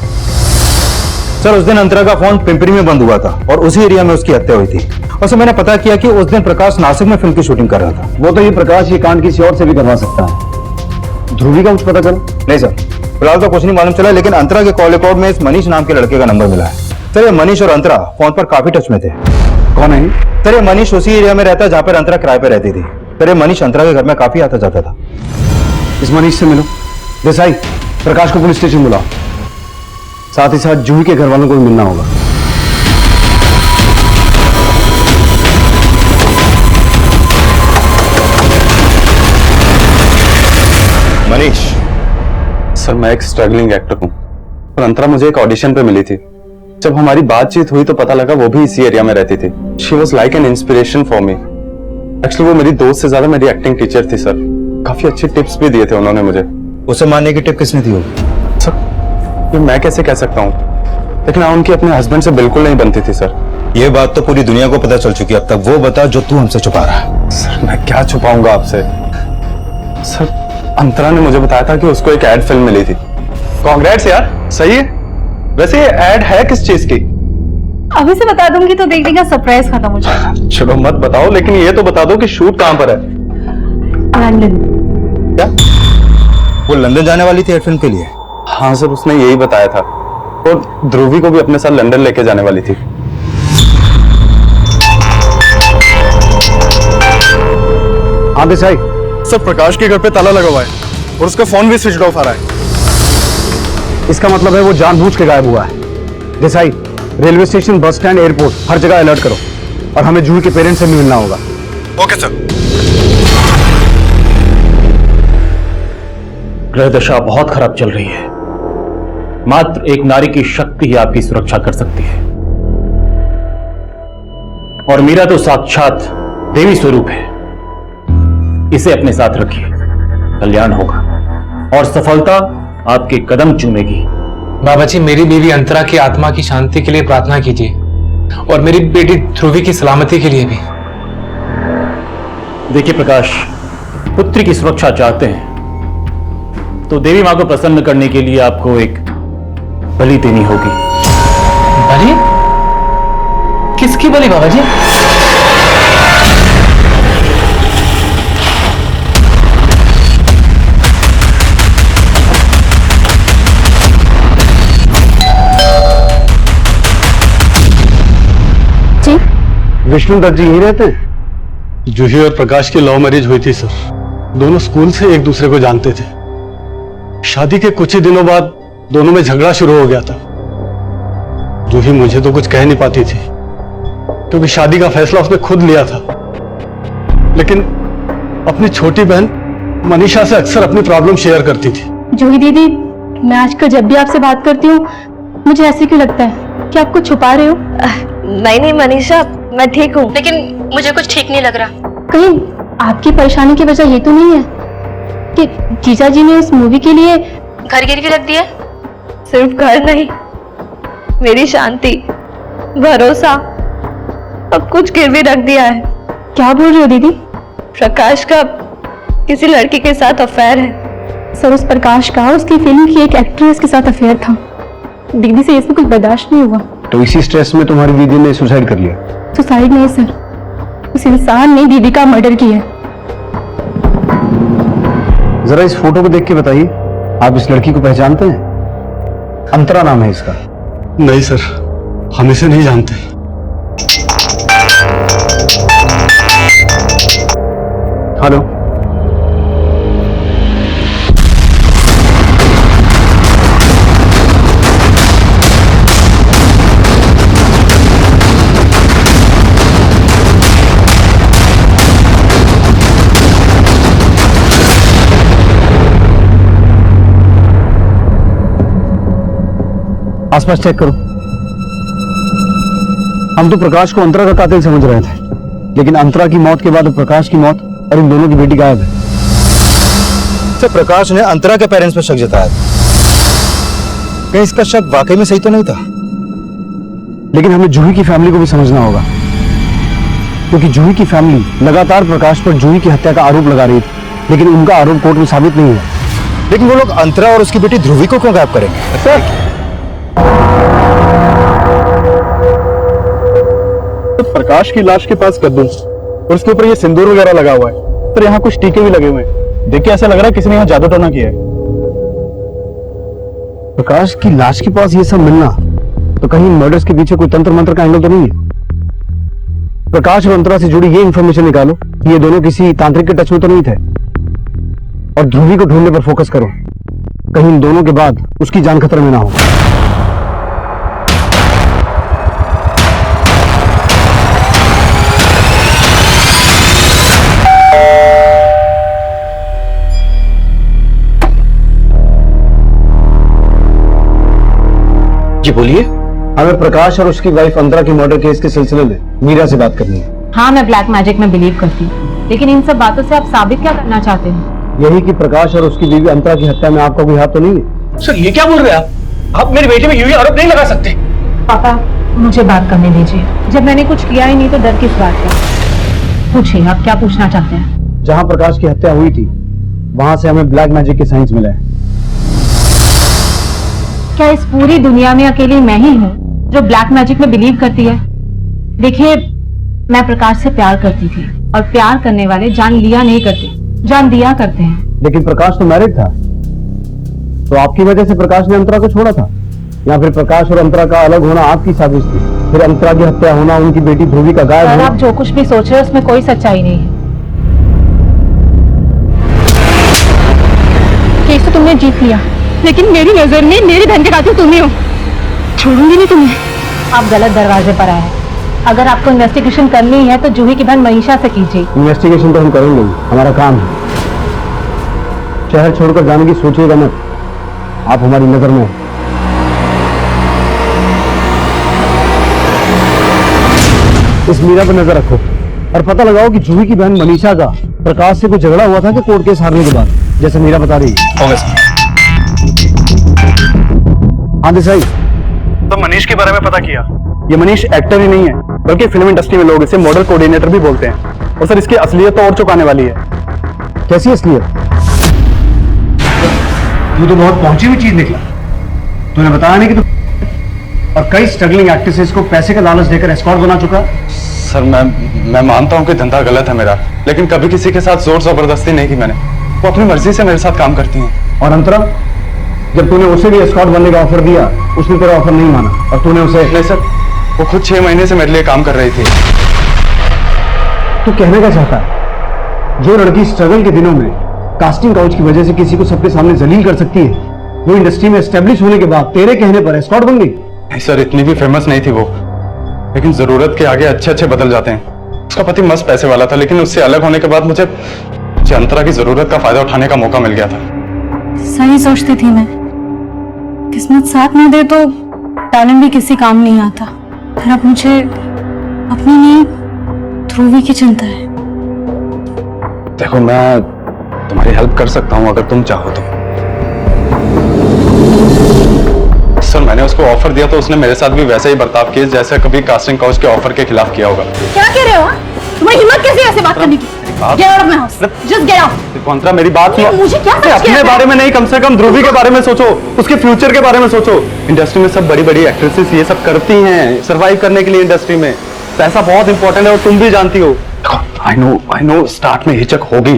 सर उस दिन अंतरा का फोन पिंपरी में बंद हुआ था और उसी एरिया में उसकी हत्या हुई थी। और सर मैंने पता किया कि उस दिन प्रकाश नासिक में फिल्म की शूटिंग कर रहा था। वो तो ये प्रकाश ये कांड किसी और से भी करवा सकता है। ध्रुवी का कुछ पता चला? नहीं सर, फिलहाल तो कुछ नहीं मालूम चला, लेकिन अंतरा के कॉल रिकॉर्ड में इस मनीष नाम के लड़के का नंबर मिला है। सर ये मनीष और अंतरा फोन पर काफी टच में थे। कौन है? सर ये मनीष उसी एरिया में रहता है जहां पर अंतरा किराए पे रहती थी। सर ये मनीष अंतरा के घर में काफी आता जाता था। इस मनीष से मिलो। देसाई प्रकाश को पुलिस स्टेशन बुलाओ, साथ ही साथ जूही के घर वालों को भी मिलना होगा। मनीष सर, मैं एक स्ट्रगलिंग एक्टर हूं और अंतरा मुझे एक ऑडिशन पे मिली थी। जब हमारी बातचीत हुई तो पता लगा वो भी इसी एरिया में रहती थी। She was like an inspiration for me. Actually वो मेरी दोस्त से ज्यादा मेरी एक्टिंग टीचर थी सर। काफी अच्छे टिप्स भी दिए थे उन्होंने मुझे। उसे मारने की टिप किसने दी होगी? सर ये मैं कैसे कह सकता हूँ, लेकिन हाँ उनकी अपने हस्बैंड से बिल्कुल नहीं बनती थी सर। ये बात तो पूरी दुनिया को पता चल चुकी है। अब तक वो बता जो तू हमसे छुपा रहा है। सर मैं क्या छुपाऊंगा आपसे। सर अंतरा ने मुझे बताया था कि उसको एक एड फिल्म मिली थी। कांग्रेट्स यार, सही है। वैसे ये एड है किस चीज की? अभी से बता दूंगी तो देखने का सरप्राइज खत्म हो जाएगा। चलो मत बताओ, लेकिन ये तो बता दो कि शूट कहां पर है। लंदन। क्या वो लंदन जाने वाली थी एड फिल्म के लिए? हाँ सर उसने यही बताया था, और ध्रुवी को भी अपने साथ लंदन लेके जाने वाली थी। हाँ देसाई सर प्रकाश के घर पे ताला लगा हुआ है और उसका फोन भी स्विच ऑफ आ रहा है। इसका मतलब है वो जानबूझ के गायब हुआ है। Desai railway station, bus stand, airport हर जगह अलर्ट करो और हमें जूही के पेरेंट्स से भी मिलना होगा। Okay sir. ग्रह दशा बहुत खराब चल रही है। मात्र एक नारी की शक्ति ही आपकी सुरक्षा कर सकती है, और मीरा तो साक्षात देवी स्वरूप है। इसे अपने साथ रखिए, कल्याण होगा और सफलता आपके कदम चूमेगी। बाबा जी मेरी बीवी अंतरा की आत्मा की शांति के लिए प्रार्थना कीजिए, और मेरी बेटी ध्रुवी की सलामती के लिए भी। देखिए प्रकाश, पुत्री की सुरक्षा चाहते हैं तो देवी मां को प्रसन्न करने के लिए आपको एक बलि देनी होगी। बलि? किसकी बलि बाबा जी? विष्णु दत्त जी यही रहते हैं? जूही और प्रकाश की लव मैरिज हुई थी सर। दोनों स्कूल से एक दूसरे को जानते थे। शादी के कुछ ही दिनों बाद दोनों में झगड़ा शुरू हो गया था। जूही मुझे तो कुछ कह नहीं पाती थी क्योंकि शादी का फैसला उसने खुद लिया था, लेकिन अपनी छोटी बहन मनीषा से अक्सर अपनी प्रॉब्लम शेयर करती थी। जूही दीदी, मैं आजकल जब भी आपसे बात करती हूँ मुझे ऐसे क्यों लगता है कि आप कुछ छुपा रहे हो? नहीं मनीषा, मैं ठीक हूँ, लेकिन मुझे कुछ ठीक नहीं लग रहा। कहीं आपकी परेशानी की वजह ये तो नहीं है कि जीजा जी ने इस मूवी के लिए घर गिरवी रख दिया? सिर्फ घर नहीं, मेरी शांति, भरोसा, अब कुछ गिरवी रख दिया है। क्या बोल रही हो दीदी? प्रकाश का किसी लड़की के साथ अफेयर है। सर, उस प्रकाश का उसकी फिल्म की एक एक्ट्रेस के साथ अफेयर था। दीदी से इसमें कुछ बर्दाश्त नहीं हुआ, तो इसी स्ट्रेस में तुम्हारी दीदी ने सुसाइड कर लिया? सुसाइड नहीं सर, उस इंसान ने दीदी का मर्डर किया। जरा इस फोटो को देख के बताइए, आप इस लड़की को पहचानते हैं? अंतरा नाम है इसका। नहीं सर, हम इसे नहीं जानते। हेलो, आसपास चेक करो। हम तो प्रकाश को अंतरा का कातिल समझ रहे थे, लेकिन अंतरा की मौत के बाद प्रकाश की मौत और इन दोनों की बेटी गायब है। सर, प्रकाश ने अंतरा के पेरेंट्स पर शक जताया था। कहीं इसका शक वाकई में सही तो नहीं था? लेकिन हमें जूही की फैमिली को भी समझना होगा, क्योंकि जूही की फैमिली लगातार प्रकाश पर जूही की हत्या का आरोप लगा रही थी, लेकिन उनका आरोप कोर्ट में साबित नहीं है। लेकिन वो लोग अंतरा और उसकी बेटी ध्रुवी को क्यों गायब करेंगे? सर, प्रकाश की लाश के पास कद्दू और उसके ऊपर ये सिंदूर वगैरह लगा हुआ है, पर यहाँ कुछ टीके भी लगे हुए हैं। देख के ऐसा लग रहा है किसी ने यहाँ जादू टोना किया है। प्रकाश की लाश के पास ये सब मिलना, तो कहीं मर्डर्स के पीछे कोई तंत्र मंत्र का एंगल तो नहीं है? प्रकाश और अंतरा से जुड़ी ये इंफॉर्मेशन निकालो कि ये दोनों किसी तांत्रिक के टच में तो नहीं थे, और ध्रुवी को ढूंढने पर फोकस करो, कहीं इन दोनों के बाद उसकी जान खतरे में ना हो। जी बोलिए। हमें प्रकाश और उसकी वाइफ अंतरा की मर्डर केस के सिलसिले में मीरा से बात करनी है। हाँ, मैं ब्लैक मैजिक में बिलीव करती हूँ, लेकिन इन सब बातों से आप साबित क्या करना चाहते हैं? यही कि प्रकाश और उसकी बीवी अंतरा की हत्या में आपका कोई हाथ तो नहीं है? सर, ये क्या बोल रहे हैं आप मेरी बेटी में यूं ही आरोप नहीं लगा सकते। पापा, मुझे बात करने दीजिए। जब मैंने कुछ किया ही नहीं तो डर किस बात का? पूछिए, आप क्या पूछना चाहते हैं? जहाँ प्रकाश की हत्या हुई थी वहां से हमें ब्लैक मैजिक के साइंस मिले हैं। क्या इस पूरी दुनिया में अकेली मैं ही हूँ जो ब्लैक मैजिक में बिलीव करती है? देखिए, मैं प्रकाश से प्यार करती थी, और प्यार करने वाले जान लिया नहीं करते, जान दिया करते हैं। लेकिन प्रकाश तो मैरिड था, तो आपकी वजह से प्रकाश ने अंतरा को छोड़ा था, या फिर प्रकाश और अंतरा का अलग होना आपकी साजिश थी? फिर अंतरा की हत्या होना, उनकी बेटी ध्रुवी का गायब होना। आप जो कुछ भी सोच रहे हैं उसमें कोई सच्चाई नहीं है। केस तो तुमने जीत लिया, लेकिन मेरी नजर में मेरी बहन के कातिल तुम ही हो। छोड़ूंगी नहीं तुम्हें। आप गलत दरवाजे पर आए हैं। अगर आपको इन्वेस्टिगेशन करनी है तो जूही की बहन मनीषा से कीजिए। इन्वेस्टिगेशन तो हम करेंगे, हमारा काम है। शहर छोड़कर जाने की सोचिएगा मत, आप हमारी नजर में हैं। इस मीरा पर नजर रखो और पता लगाओ कि जूही की बहन मनीषा का प्रकाश से कोई झगड़ा हुआ था कि कोर्ट केस हारने के बाद, जैसे मीरा बता रही है। हाँ देसाई, तो मनीष के बारे में पता किया। ये मनीष एक्टर ही नहीं है, बल्कि फिल्म इंडस्ट्री में लोग इसे मॉडल कोऑर्डिनेटर भी बोलते हैं। और सर, इसकी असलियत तो और चुकाने वाली है। कैसी असलियत? तू तो बहुत पहुंची हुई चीज निकला। तूने बताया नहीं कि तू और कई स्ट्रगलिंग एक्ट्रेसेस को पैसे का लालच देकर एस्कॉर्ट बना चुका। सर, मैं मानता हूँ कि धंधा गलत है मेरा, लेकिन कभी किसी के साथ जोर जबरदस्ती नहीं की मैंने। वो अपनी मर्जी से मेरे साथ काम करती हैं। और अंतरा, जब तूने उसे भी एस्कॉर्ट बनने का ऑफर दिया, उसने तेरा ऑफर नहीं माना और तूने उसे। नहीं सर, वो खुद 6 महीने से मेरे लिए काम कर रही थी। तू कहने का चाहता है जो लड़की स्ट्रगल के दिनों में कास्टिंग काउच की वजह से किसी को सबके सामने जलील कर सकती है, वो इंडस्ट्री में एस्टेब्लिश होने के बाद तेरे कहने पर एस्कॉर्ट बन गई। नहीं सर, इतनी भी फेमस नहीं थी वो, लेकिन जरूरत के आगे अच्छे अच्छे बदल जाते हैं। उसका पति मस्त पैसे वाला था, लेकिन उससे अलग होने के बाद मुझे अंतरा की जरूरत का फायदा उठाने का मौका मिल गया था। सही सोचती थी मैं, किस्मत साथ ना दे तो टैलेंट भी किसी काम नहीं आता। फिर अब मुझे अपनी नहीं ध्रुवी की चिंता है। देखो, मैं तुम्हारी हेल्प कर सकता हूँ अगर तुम चाहो तो। सर, मैंने उसको ऑफर दिया तो उसने मेरे साथ भी वैसे ही बर्ताव किया जैसे कभी कास्टिंग काउच के ऑफर के खिलाफ किया होगा। क्या कह रहे हो? तुम्हारी हिम्मत कैसे ऐसे बात करने की? Get out of my house. Just get out. अंतरा, मेरी बात सुनो। मुझे क्या समझ अपने गया? बारे में नहीं, कम से कम ध्रुवी के बारे में सोचो, उसके फ्यूचर के बारे में सोचो। इंडस्ट्री में सब बड़ी बड़ी एक्ट्रेसेस ये सब करती हैं सरवाइव करने के लिए। इंडस्ट्री में पैसा बहुत इंपॉर्टेंट है और तुम भी जानती हो। आई नो स्टार्ट में हिचक होगी,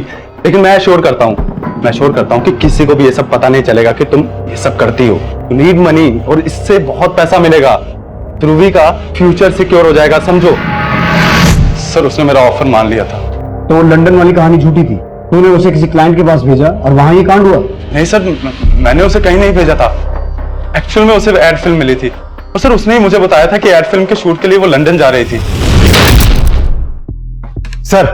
लेकिन मैं श्योर करता हूँ कि किसी को भी ये सब पता नहीं चलेगा कि तुम ये सब करती हो। यू नीड मनी और इससे बहुत पैसा मिलेगा। ध्रुवी का फ्यूचर सिक्योर हो जाएगा, समझो। सर, उसने मेरा ऑफर मान लिया था। तो लंदन वाली कहानी झूठी थी, तूने उसे किसी क्लाइंट के पास भेजा और वहां ये कांड हुआ? नहीं सर, मैंने उसे कहीं नहीं भेजा था। एक्चुअल में उसे एड फिल्म मिली थी और सर उसने ही मुझे बताया था कि एड फिल्म के शूट के लिए वो लंदन जा रही थी। सर,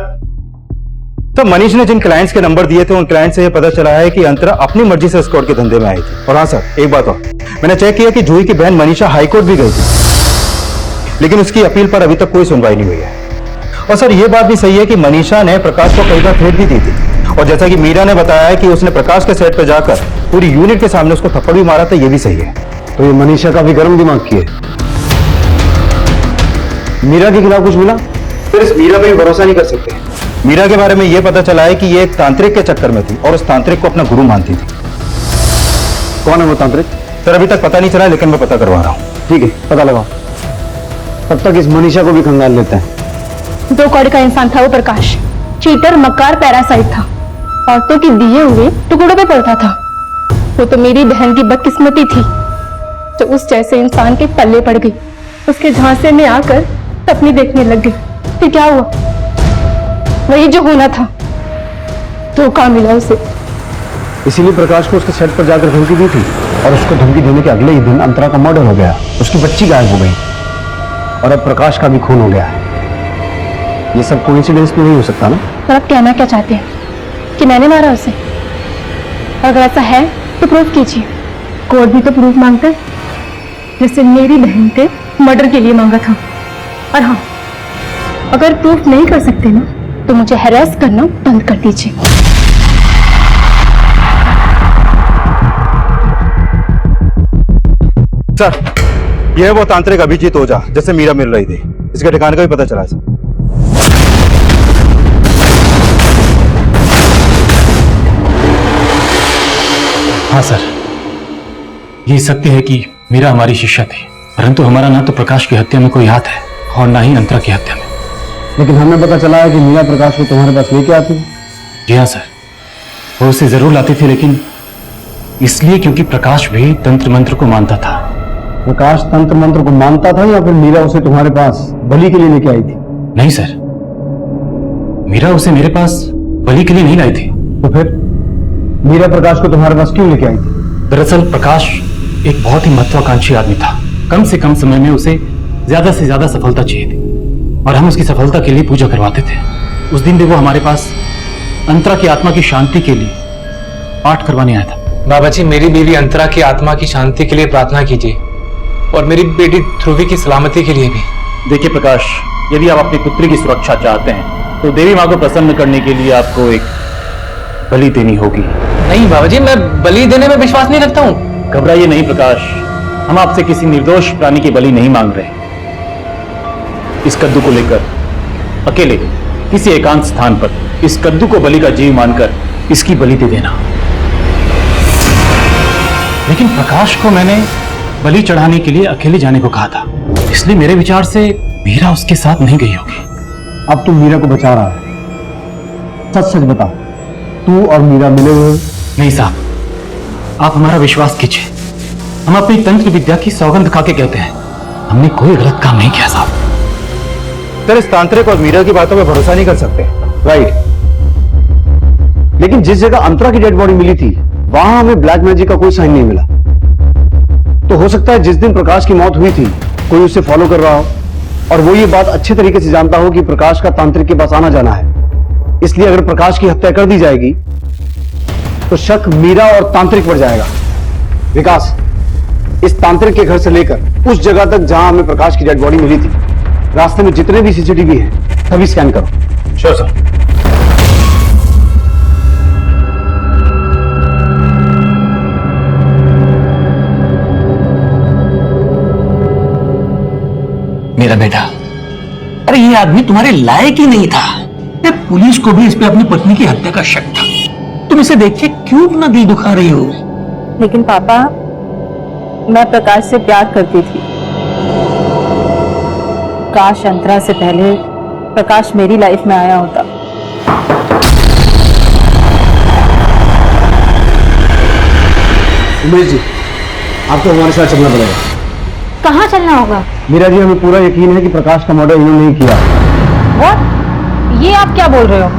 तो मनीष ने जिन क्लाइंट्स के नंबर दिए थे उन क्लाइंट से यह पता चला है कि अंतरा अपनी मर्जी से एस्कॉर्ट के धंधे में आई थी। और हाँ सर, एक बात और, मैंने चेक किया कि जूही की बहन मनीषा हाईकोर्ट भी गई थी, लेकिन उसकी अपील पर अभी तक कोई सुनवाई नहीं हुई है। और सर, यह बात भी सही है कि मनीषा ने प्रकाश को कई बार थ्रेट भी दी थी, और जैसा कि मीरा ने बताया है कि उसने प्रकाश के सेट पर जाकर पूरी यूनिट के सामने उसको थप्पड़ भी मारा था, यह भी सही है। तो ये मनीषा का भी गर्म दिमाग की है। मीरा के खिलाफ कुछ मिला? फिर इस मीरा पे भी भरोसा नहीं कर सकते। मीरा के बारे में यह पता चला है कि ये एक तांत्रिक के चक्कर में थी और उस तांत्रिक को अपना गुरु मानती थी। कौन है वो तांत्रिक? सर, अभी तक पता नहीं चला, लेकिन मैं पता करवा रहा हूँ। ठीक है, पता लगाओ। तब तक इस मनीषा को भी खंगाल लेते हैं। 2 कौड़ी का इंसान था वो प्रकाश, चीटर, मक्कार, पैरासाइट था, औरतों के दिए हुए टुकड़ों पे पड़ता था। वो तो मेरी बहन की बदकिस्मती थी जो उस जैसे इंसान के पल्ले पड़ गई, उसके झांसे में आकर सपने देखने लग गई। फिर क्या हुआ? वही जो होना था, धोखा मिला उसे। इसीलिए प्रकाश को उसके सेट पर जाकर धमकी दी थी, और उसको धमकी देने के अगले ही दिन अंतरा का मर्डर हो गया, उसकी बच्ची गायब हो गई, और अब प्रकाश का भी खून हो गया है। ये सब कोइंसिडेंस में नहीं हो सकता ना? तो आप कहना क्या चाहते हैं कि मैंने मारा उसे? अगर ऐसा है तो प्रूफ कीजिए। कोर्ट भी तो प्रूफ मांगता है, जैसे मेरी बहन ने मर्डर के लिए मांगा था। और हाँ, अगर प्रूफ नहीं कर सकते ना तो मुझे हैरेस करना बंद कर दीजिए। सर, यह है वो तांत्रिक अभिजीत ओझा जैसे मीरा मिल रही थी। इसके ठिकाने का भी पता चला सर। हाँ सर, ये सत्य है कि मीरा हमारी शिष्या थी, परंतु हमारा ना तो प्रकाश की हत्या में कोई हाथ है और ना ही अंतरा की हत्या में। लेकिन हमें पता चला है कि मीरा प्रकाश को तुम्हारे पास लेके आती है। जी हाँ सर, वो उसे जरूर लाती थी, लेकिन इसलिए क्योंकि प्रकाश भी तंत्र मंत्र को मानता था। प्रकाश तंत्र मंत्र को मानता था या फिर मीरा उसे तुम्हारे पास बलि के लिए लेके आई थी? नहीं सर, मीरा उसे मेरे पास बलि के लिए नहीं लाई थी। तो फिर मीरा प्रकाश को तुम्हारे पास क्यों लेके आई थी? दरअसल प्रकाश एक बहुत ही महत्वाकांक्षी आदमी था। कम से कम समय में उसे ज्यादा से ज्यादा सफलता चाहिए थी और हम उसकी सफलता के लिए पूजा करवाते थे। उस दिन भी वो हमारे पास अंतरा की आत्मा की शांति के लिए पाठ करवाने आया था। बाबा जी, मेरी बीवी अंतरा की आत्मा की शांति के लिए प्रार्थना कीजिए और मेरी बेटी ध्रुवी की सलामती के लिए भी। देखिए प्रकाश, यदि आप अपनी पुत्री की सुरक्षा चाहते हैं तो देवी माँ को प्रसन्न करने के लिए आपको एक बलि देनी होगी। नहीं बाबा जी, मैं बलि देने में विश्वास नहीं रखता हूँ। घबराइए नहीं प्रकाश, हम आपसे किसी निर्दोष प्राणी की बलि नहीं मांग रहे। इस कद्दू को लेकर अकेले किसी एकांत स्थान पर इस कद्दू को बलि का जीव मानकर इसकी बलि दे देना। लेकिन प्रकाश को मैंने बलि चढ़ाने के लिए अकेले जाने को कहा था, इसलिए मेरे विचार से मीरा उसके साथ नहीं गई होगी। अब तू मीरा को बचा रहा है, सच सच बता, तू और मीरा मिले हुए? नहीं साहब, आप हमारा विश्वास कीजिए, हम अपनी तंत्र विद्या की सौगंध खा के कहते हैं, हमने कोई गलत काम नहीं किया साहब। तेरे इस तांत्रिक और मीरा की बातों पे भरोसा नहीं कर सकते, राइट? लेकिन जिस जगह अंतरा की डेड बॉडी मिली थी वहां हमें ब्लैक मैजिक का कोई साइन नहीं मिला। तो हो सकता है जिस दिन प्रकाश की मौत हुई थी कोई उसे फॉलो कर रहा हो और वो ये बात अच्छे तरीके से जानता हो कि प्रकाश का तांत्रिक के पास आना जाना है। इसलिए अगर प्रकाश की हत्या कर दी जाएगी तो शक मीरा और तांत्रिक पर जाएगा। विकास, इस तांत्रिक के घर से लेकर उस जगह तक जहां हमें प्रकाश की डेड बॉडी मिली थी, रास्ते में जितने भी सीसीटीवी हैं सभी स्कैन करो। Sure sir. मेरा बेटा, अरे ये आदमी तुम्हारे लायक ही नहीं था। पुलिस को भी इस पे अपनी पत्नी की हत्या का शक था। तुम इसे देख के क्यों अपना दिल दुखा रही हो? लेकिन पापा, मैं प्रकाश से प्यार करती थी। काश अंतरा से पहले प्रकाश मेरी लाइफ में आया होता। उमेश जी, आपको हमारे साथ चलना पड़ेगा। कहाँ चलना होगा? मीरा जी, हमें पूरा यकीन है कि प्रकाश का मर्डर इन्होंने नहीं किया। What? ये आप क्या बोल रहे हो?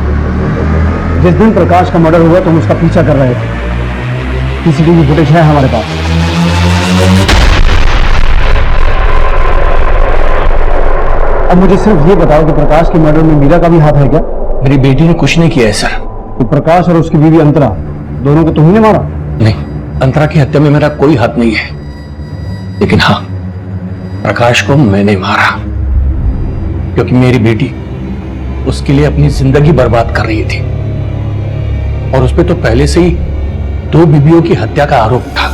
जिस दिन प्रकाश का मर्डर हुआ तो हम उसका पीछा कर रहे थे। सीसीटीवी फुटेज है हमारे पास। अब मुझे सिर्फ ये बताओ कि प्रकाश के मर्डर में मीरा का भी हाथ है क्या? मेरी बेटी ने कुछ नहीं किया है सर। तो प्रकाश और उसकी बीवी अंतरा दोनों को तुमने मारा? नहीं, अंतरा की हत्या में मेरा कोई हाथ नहीं है। लेकिन हाँ, प्रकाश को मैंने मारा क्योंकि मेरी बेटी उसके लिए अपनी जिंदगी बर्बाद कर रही थी और उस पर तो पहले से ही 2 बीवियों की हत्या का आरोप था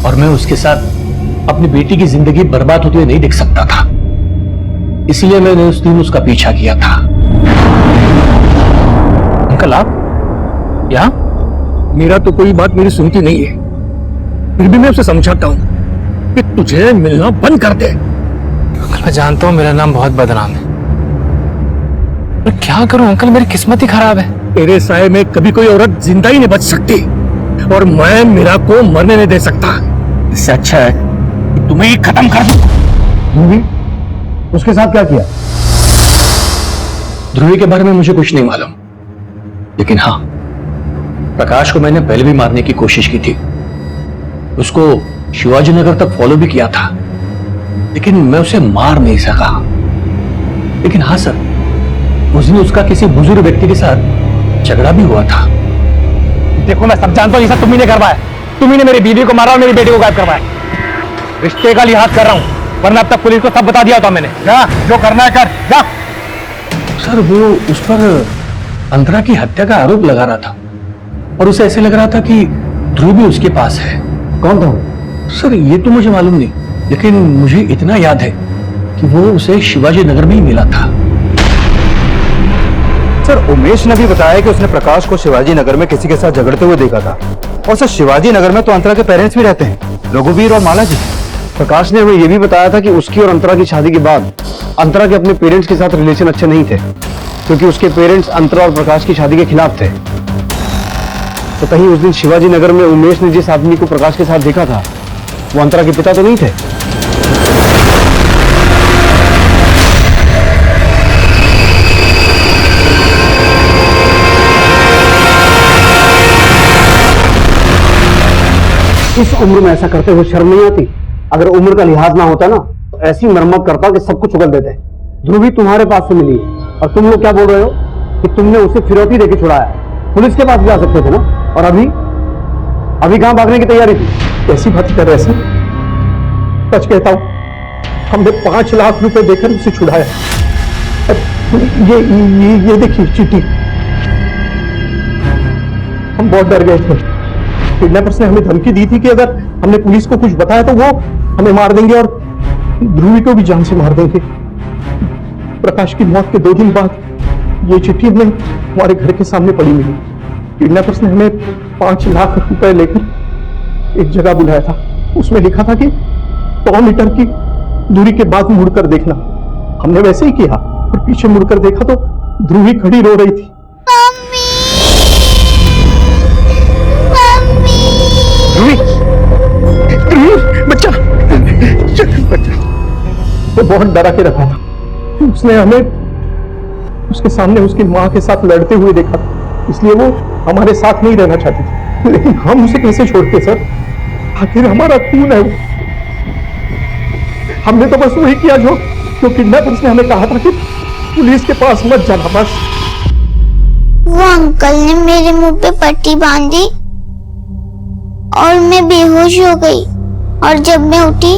और मैं उसके साथ अपनी बेटी की जिंदगी बर्बाद होते हुए नहीं देख सकता था। इसलिए मैंने उस दिन उसका पीछा किया था। अंकल, आप यहां? मीरा तो कोई बात मेरी सुनती नहीं है, फिर भी मैं उसे समझाता हूं कि तुझे मिलना बंद कर दे। अंकल, मैं जानता हूं मेरा नाम बहुत बदनाम है, पर क्या करूं अंकल, मेरी किस्मत ही खराब है। तेरे साए में कभी कोई औरत जिंदा ही नहीं बच सकती और मैं मीरा को मरने नहीं दे सकता। इससे अच्छा है कि तुम्हें ही खत्म कर दूं। उसके साथ क्या किया? ध्रुवी के बारे में मुझे कुछ नहीं मालूम, लेकिन हाँ, प्रकाश को मैंने पहले भी मारने की कोशिश की थी। उसको शिवाजी नगर तक फॉलो भी किया था, लेकिन मैं उसे मार नहीं सका। लेकिन हाँ सर, उस दिन उसका किसी बुजुर्ग व्यक्ति के साथ झगड़ा भी हुआ था। देखो, मैं सब जानता हूं ये सब तुम्ही ने करवाया। तुम्ही ने मेरी बीवी को मारा और मेरी बेटी को गायब करवाया। रिश्ते का लिहाज कर रहा हूं, वरना अब तक पुलिस को सब बता दिया होता मैंने। जा, जो करना है कर, जा। सर, वो उस पर अंतरा की हत्या का आरोप लगा रहा था और उसे ऐसे लग रहा था कि ध्रुव भी उसके पास है। कौन था? सर, ये तो मुझे मालूम नहीं, लेकिन मुझे इतना याद है कि वो उसे शिवाजी नगर में ही मिला था। सर, उमेश ने भी बताया कि उसने प्रकाश को शिवाजी नगर में किसी के साथ झगड़ते हुए देखा था। और सर, शिवाजी नगर में तो अंतरा के पेरेंट्स भी रहते हैं, रघुवीर और माला जी। प्रकाश ने हमें यह भी बताया था कि उसकी और अंतरा की शादी के बाद अंतरा के अपने पेरेंट्स के साथ रिलेशन अच्छे नहीं थे, क्योंकि उसके पेरेंट्स अंतरा और प्रकाश की शादी के खिलाफ थे। तो कहीं उस दिन शिवाजी नगर में उमेश ने जिस आदमी को प्रकाश के साथ देखा था वो अंतरा के पिता तो नहीं थे? इस उम्र में ऐसा करते हुए शर्म नहीं आती? अगर उम्र का लिहाज ना होता ना तो ऐसी मरम्मत करता कि सब कुछ उगल देते। ध्रुवी तुम्हारे पास से मिली है और तुम लोग क्या बोल रहे हो कि तुमने उसे फिरौती देके छुड़ाया? पुलिस के पास जा सकते थे ना। और अभी कहां भागने की तैयारी थी? कैसी बात कर रहे हैं सर? सच कहता हूं, हमने 5 लाख रुपए देकर उसे छुड़ाया। ये देखिए चिट्ठी। हम बहुत डर गए थे। किडनैपर्स ने हमें धमकी दी थी कि अगर हमने पुलिस को कुछ बताया तो वो हमें मार देंगे और ध्रुवी को भी जान से मार देंगे। प्रकाश की मौत के 2 दिन बाद ये चिट्ठी हमें हमारे घर के सामने पड़ी मिली। किडनैपर्स ने हमें 5 लाख रुपए लेकर एक जगह बुलाया था। उसमें लिखा था कि 100 मीटर की दूरी के बाद मुड़कर देखना। हमने वैसे ही किया और पीछे मुड़कर देखा तो ध्रुवी खड़ी रो रही थी। बच्चा वो बहुत डरा के रखा था। उसने हमें उसके सामने उसकी मां के साथ लड़ते हुए देखा था, इसलिए वो हमारे साथ नहीं रहना चाहती थी, लेकिन हम उसे कैसे छोड़ते सर? आखिर हमारा खून है वो। हमने तो बस वही किया जो किडनैपर्स ने हमें कहा था कि पुलिस के पास मत जाना, बस। वो अंकल ने मेरे मुंह पे पट्टी बांधी और मैं बेहोश हो गई, और जब मैं उठी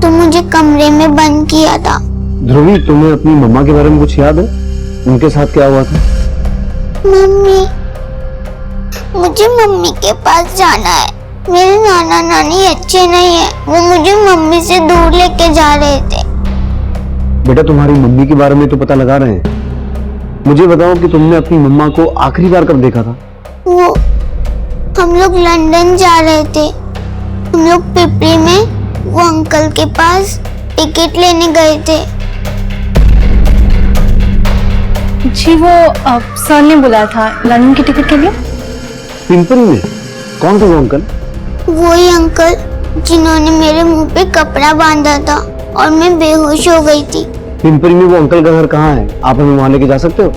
तो मुझे कमरे में बंद किया था। ध्रुवी, तुम्हें अपनी मम्मा के बारे में कुछ याद है? उनके साथ क्या हुआ था? मम्मी, मुझे मम्मी के पास जाना है। मेरे नाना नानी अच्छे नहीं है, वो मुझे मम्मी से दूर लेके जा रहे थे। बेटा, तुम्हारी मम्मी के बारे में तो पता लगा रहे हैं, मुझे बताओ कि तुमने अपनी मम्मा को आखिरी बार कब देखा था? वो हम लोग लंदन जा रहे थे, हम लोग पिपरी में वो अंकल के पास टिकट लेने गए थे। जी, वो सर ने बुलाया था लंदन की टिकट के लिए। पिंपरी में? कौन था वो अंकल? वही अंकल जिन्होंने मेरे मुंह पे कपड़ा बांधा था और मैं बेहोश हो गई थी। पिंपरी में वो अंकल का घर कहाँ है? आप हमें वहां लेके जा सकते हो?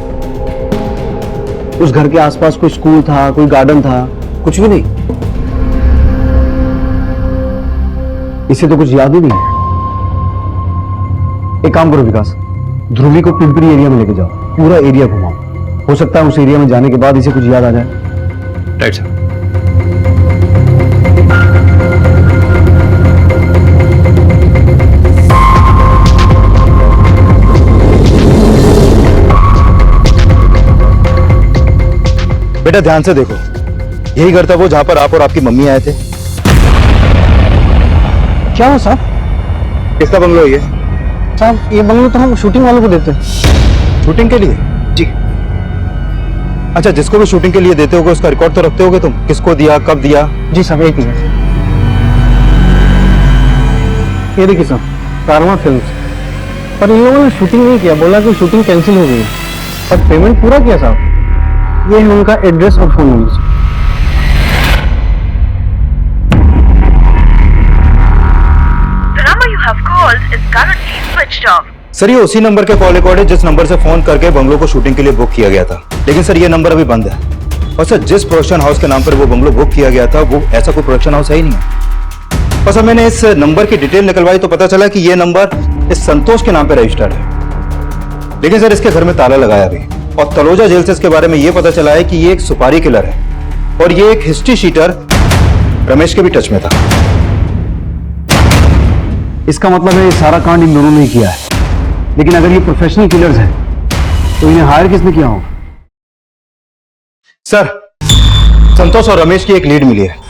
उस घर के आसपास कोई स्कूल था, कोई गार्डन था? कुछ भी नहीं? इसे तो कुछ याद ही नहीं है। एक काम करो विकास, ध्रुवी को पिंपरी एरिया में लेके जाओ, पूरा एरिया घुमाओ। हो सकता है उस एरिया में जाने के बाद इसे कुछ याद आ जाए। Right sir. बेटा ध्यान से देखो, यही घर था वो जहां पर आप और आपकी मम्मी आए थे। क्या हो साहब? किसका बंगलो है ये? साहब, ये बंगलो तो हम शूटिंग वालों को देते हैं। शूटिंग के लिए? जी। अच्छा, जिसको भी शूटिंग के लिए देते होगे उसका रिकॉर्ड तो रखते होगे तुम? किसको दिया, कब दिया? जी साहब, एक मिनट। ये देखिए साहब, कारवा फिल्म्स। पर इन लोगों ने शूटिंग नहीं किया, बोला कि शूटिंग कैंसिल हो गई, पर पेमेंट पूरा किया साहब। ये है उनका एड्रेस और फोन नंबर। सर, ये उसी नंबर के कॉल रिकॉर्ड है जिस नंबर से फोन करके बंगलो को शूटिंग के लिए बुक किया गया था। लेकिन सर, ये नंबर अभी बंद है। और सर, जिस प्रोडक्शन हाउस के नाम पर वो बंगलो बुक किया गया था, वो ऐसा कोई प्रोडक्शन हाउस है ही नहीं है। और सर, मैंने इस नंबर की डिटेल निकलवाई तो पता चला कि ये नंबर इस संतोष के नाम पर रजिस्टर्ड है। लेकिन सर, इसके घर में ताला लगाया अभी। और तलोजा जेल से इसके बारे में ये पता चला है कि ये एक सुपारी किलर है और ये एक हिस्ट्री शीटर रमेश के भी टच में था। इसका मतलब है ये सारा कांड इन दोनों ने ही किया है। लेकिन अगर ये प्रोफेशनल किलर्स हैं तो इन्हें हायर किसने किया होगा? सर, संतोष और रमेश की एक लीड मिली है।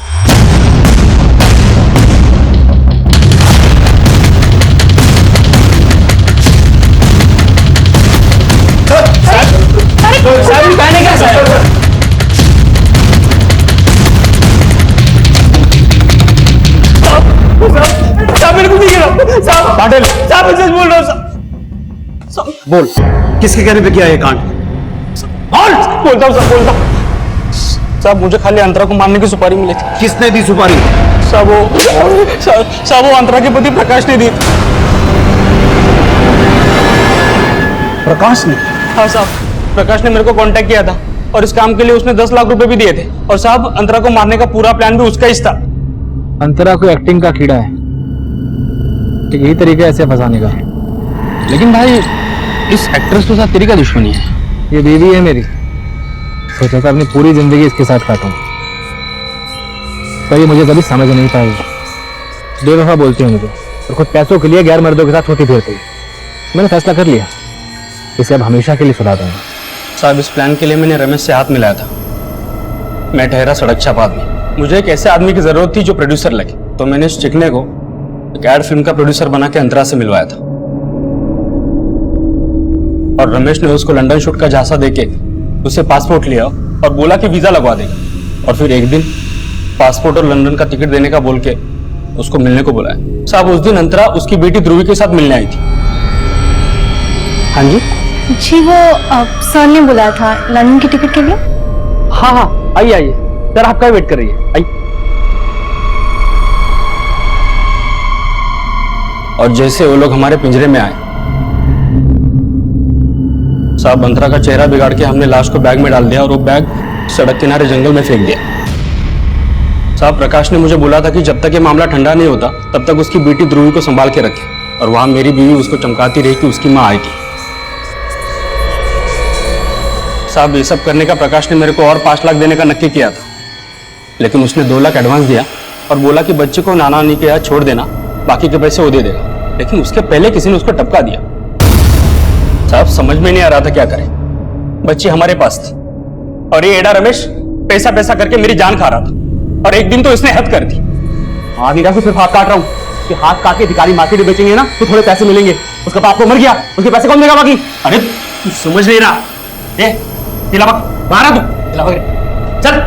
पाटिल, बोल रहा हूँ बोल, किसके कहने पे किया ये कांड? बोलता हूँ साहब, मुझे खाली अंतरा को मारने की सुपारी मिली थी। किसने दी सुपारी? साहब वो अंतरा के पति प्रकाश ने दी। प्रकाश ने? हाँ साहब, प्रकाश ने मेरे को कांटेक्ट किया था और इस काम के लिए उसने 10 लाख रुपए भी दिए थे। और साहब, अंतरा को मारने का पूरा प्लान भी उसका ही था। अंतरा कोई एक्टिंग का कीड़ा है, तो यही तरीका है ऐसे फंसाने का। लेकिन भाई, इस एक्ट्रेस के साथ तेरी क्या दुश्मनी है? ये बेबी है मेरी, सोचा था अपनी पूरी जिंदगी इसके साथ काटूं, पर ये मुझे कभी समझ नहीं पाई। बेवफा बोलती है मुझे और खुद पैसों के लिए गैर मर्दों के साथ होती फिरती है। मैंने फैसला कर लिया, इसे अब हमेशा के लिए सुधा दूंगा। साहब, इस प्लान के लिए मैंने रमेश से हाथ मिलाया था। मैं ठहरा सड़क छाप आदमी, मुझे एक ऐसे आदमी की जरूरत थी जो प्रोड्यूसर लगे। तो मैंने इस चिकने को एक एड फिल्म का प्रोड्यूसर बना के अंतरा से मिलवाया था। और रमेश ने उसको लंदन शूट का झांसा देके उसे पासपोर्ट लिया और बोला कि वीजा लगवा देगा। और फिर एक दिन पासपोर्ट और लंदन का टिकट देने का बोल के उसको मिलने को बुलाया। साहब, उस दिन अंतरा उसकी बेटी ध्रुवी के साथ मिलने आई थी। हाँ जी जी, वो सर ने बुलाया था लंदन की टिकट के लिए। हाँ हाँ, आइए आइए, सर आपका वेट कर रही है, आइए। और जैसे वो लोग हमारे पिंजरे में आए, साहब, अंतरा का चेहरा बिगाड़ के हमने लाश को बैग में डाल दिया और वो बैग सड़क किनारे जंगल में फेंक दिया। साहब, प्रकाश ने मुझे बोला था कि जब तक ये मामला ठंडा नहीं होता तब तक उसकी बेटी ध्रुवी को संभाल के रखे, और वहां मेरी बीवी उसको चमकाती रही कि उसकी माँ आएगी। साहब, ये सब करने का प्रकाश ने मेरे को और 5 लाख देने का नक्की किया था, लेकिन उसने 2 लाख एडवांस दिया और बोला कि बच्चे को नाना नानी के यहाँ छोड़ देना, बाकी के पैसे वो दे देगा। लेकिन उसके पहले किसी ने उसको टपका दिया। साहब, समझ में नहीं आ रहा था क्या करें। बच्ची हमारे पास थी और ये एडा रमेश पैसा पैसा करके मेरी जान खा रहा था, और एक दिन तो इसने हद कर दी। हाँ नीरा को सिर्फ हाथ काट रहा हूँ कि हाथ काट के भिखारी मार्केट में बेचेंगे ना तो थोड़े पैसे मिलेंगे। उसका बाप तो मर गया, उसके पैसे कौन देगा बाकी? अरे तू समझ नहीं रहा। मारा तू, चल।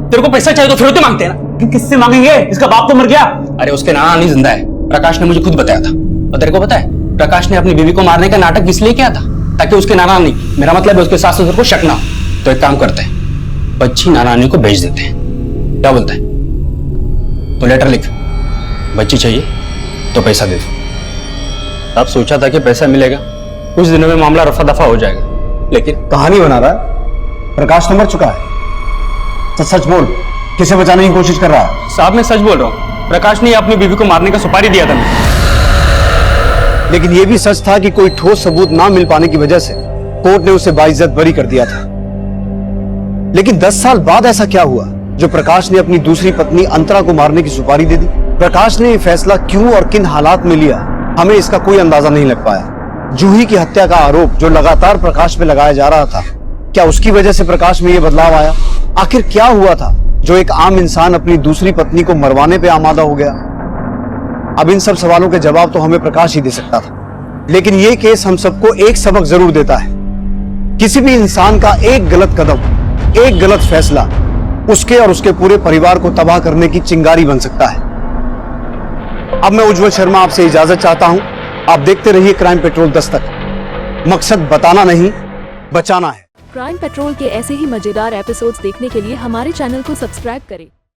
तेरे को पैसा चाहिए तो फिर तो मांगते हैं ना। किससे मांगेंगे? इसका बाप तो मर गया। अरे उसके नाना नानी जिंदा है, प्रकाश ने मुझे खुद बताया था। और तेरे को पता है प्रकाश ने अपनी बीवी को मारने का नाटक इसलिए किया था ताकि उसके नाना नानी, मेरा मतलब है उसके सास ससुर को शक ना हो। तो एक काम करते हैं, बच्ची नाना नानी को भेज देते हैं। क्या बोलता है? तो लेटर लिख, बच्ची चाहिए तो पैसा दे दो। अब सोचा था कि पैसा मिलेगा, कुछ दिनों में मामला रफा दफा हो जाएगा, लेकिन कहानी बना रहा है। प्रकाश तो मर चुका है। तो सच बोल, किसे बचाने की कोशिश कर रहा है? साहब, मैं सच बोल रहा हूँ। प्रकाश ने अपनी बीवी को मारने का सुपारी दिया था मुझे। लेकिन यह भी सच था कि कोई ठोस सबूत ना मिल पाने की वजह से कोर्ट ने उसे बाइज्जत बरी कर दिया था। लेकिन 10 साल बाद ऐसा क्या हुआ जो प्रकाश ने अपनी दूसरी पत्नी अंतरा को मारने की सुपारी दे दी? प्रकाश ने यह फैसला क्यों और किन हालात में लिया, हमें इसका कोई अंदाजा नहीं लग पाया। जूही की हत्या का आरोप जो लगातार प्रकाश पे लगाया जा रहा था, क्या उसकी वजह से प्रकाश में यह बदलाव आया? आखिर क्या हुआ था जो एक आम इंसान अपनी दूसरी पत्नी को मरवाने पे आमादा हो गया? अब इन सब सवालों के जवाब तो हमें प्रकाश ही दे सकता था। लेकिन यह केस हम सबको एक सबक जरूर देता है। किसी भी इंसान का एक गलत कदम, एक गलत फैसला उसके और उसके पूरे परिवार को तबाह करने की चिंगारी बन सकता है। अब मैं उज्जवल शर्मा आपसे इजाजत चाहता हूं। आप देखते रहिए क्राइम पेट्रोल दस्तक। मकसद बताना नहीं, बचाना है। क्राइम पेट्रोल के ऐसे ही मजेदार एपिसोड्स देखने के लिए हमारे चैनल को सब्सक्राइब करें।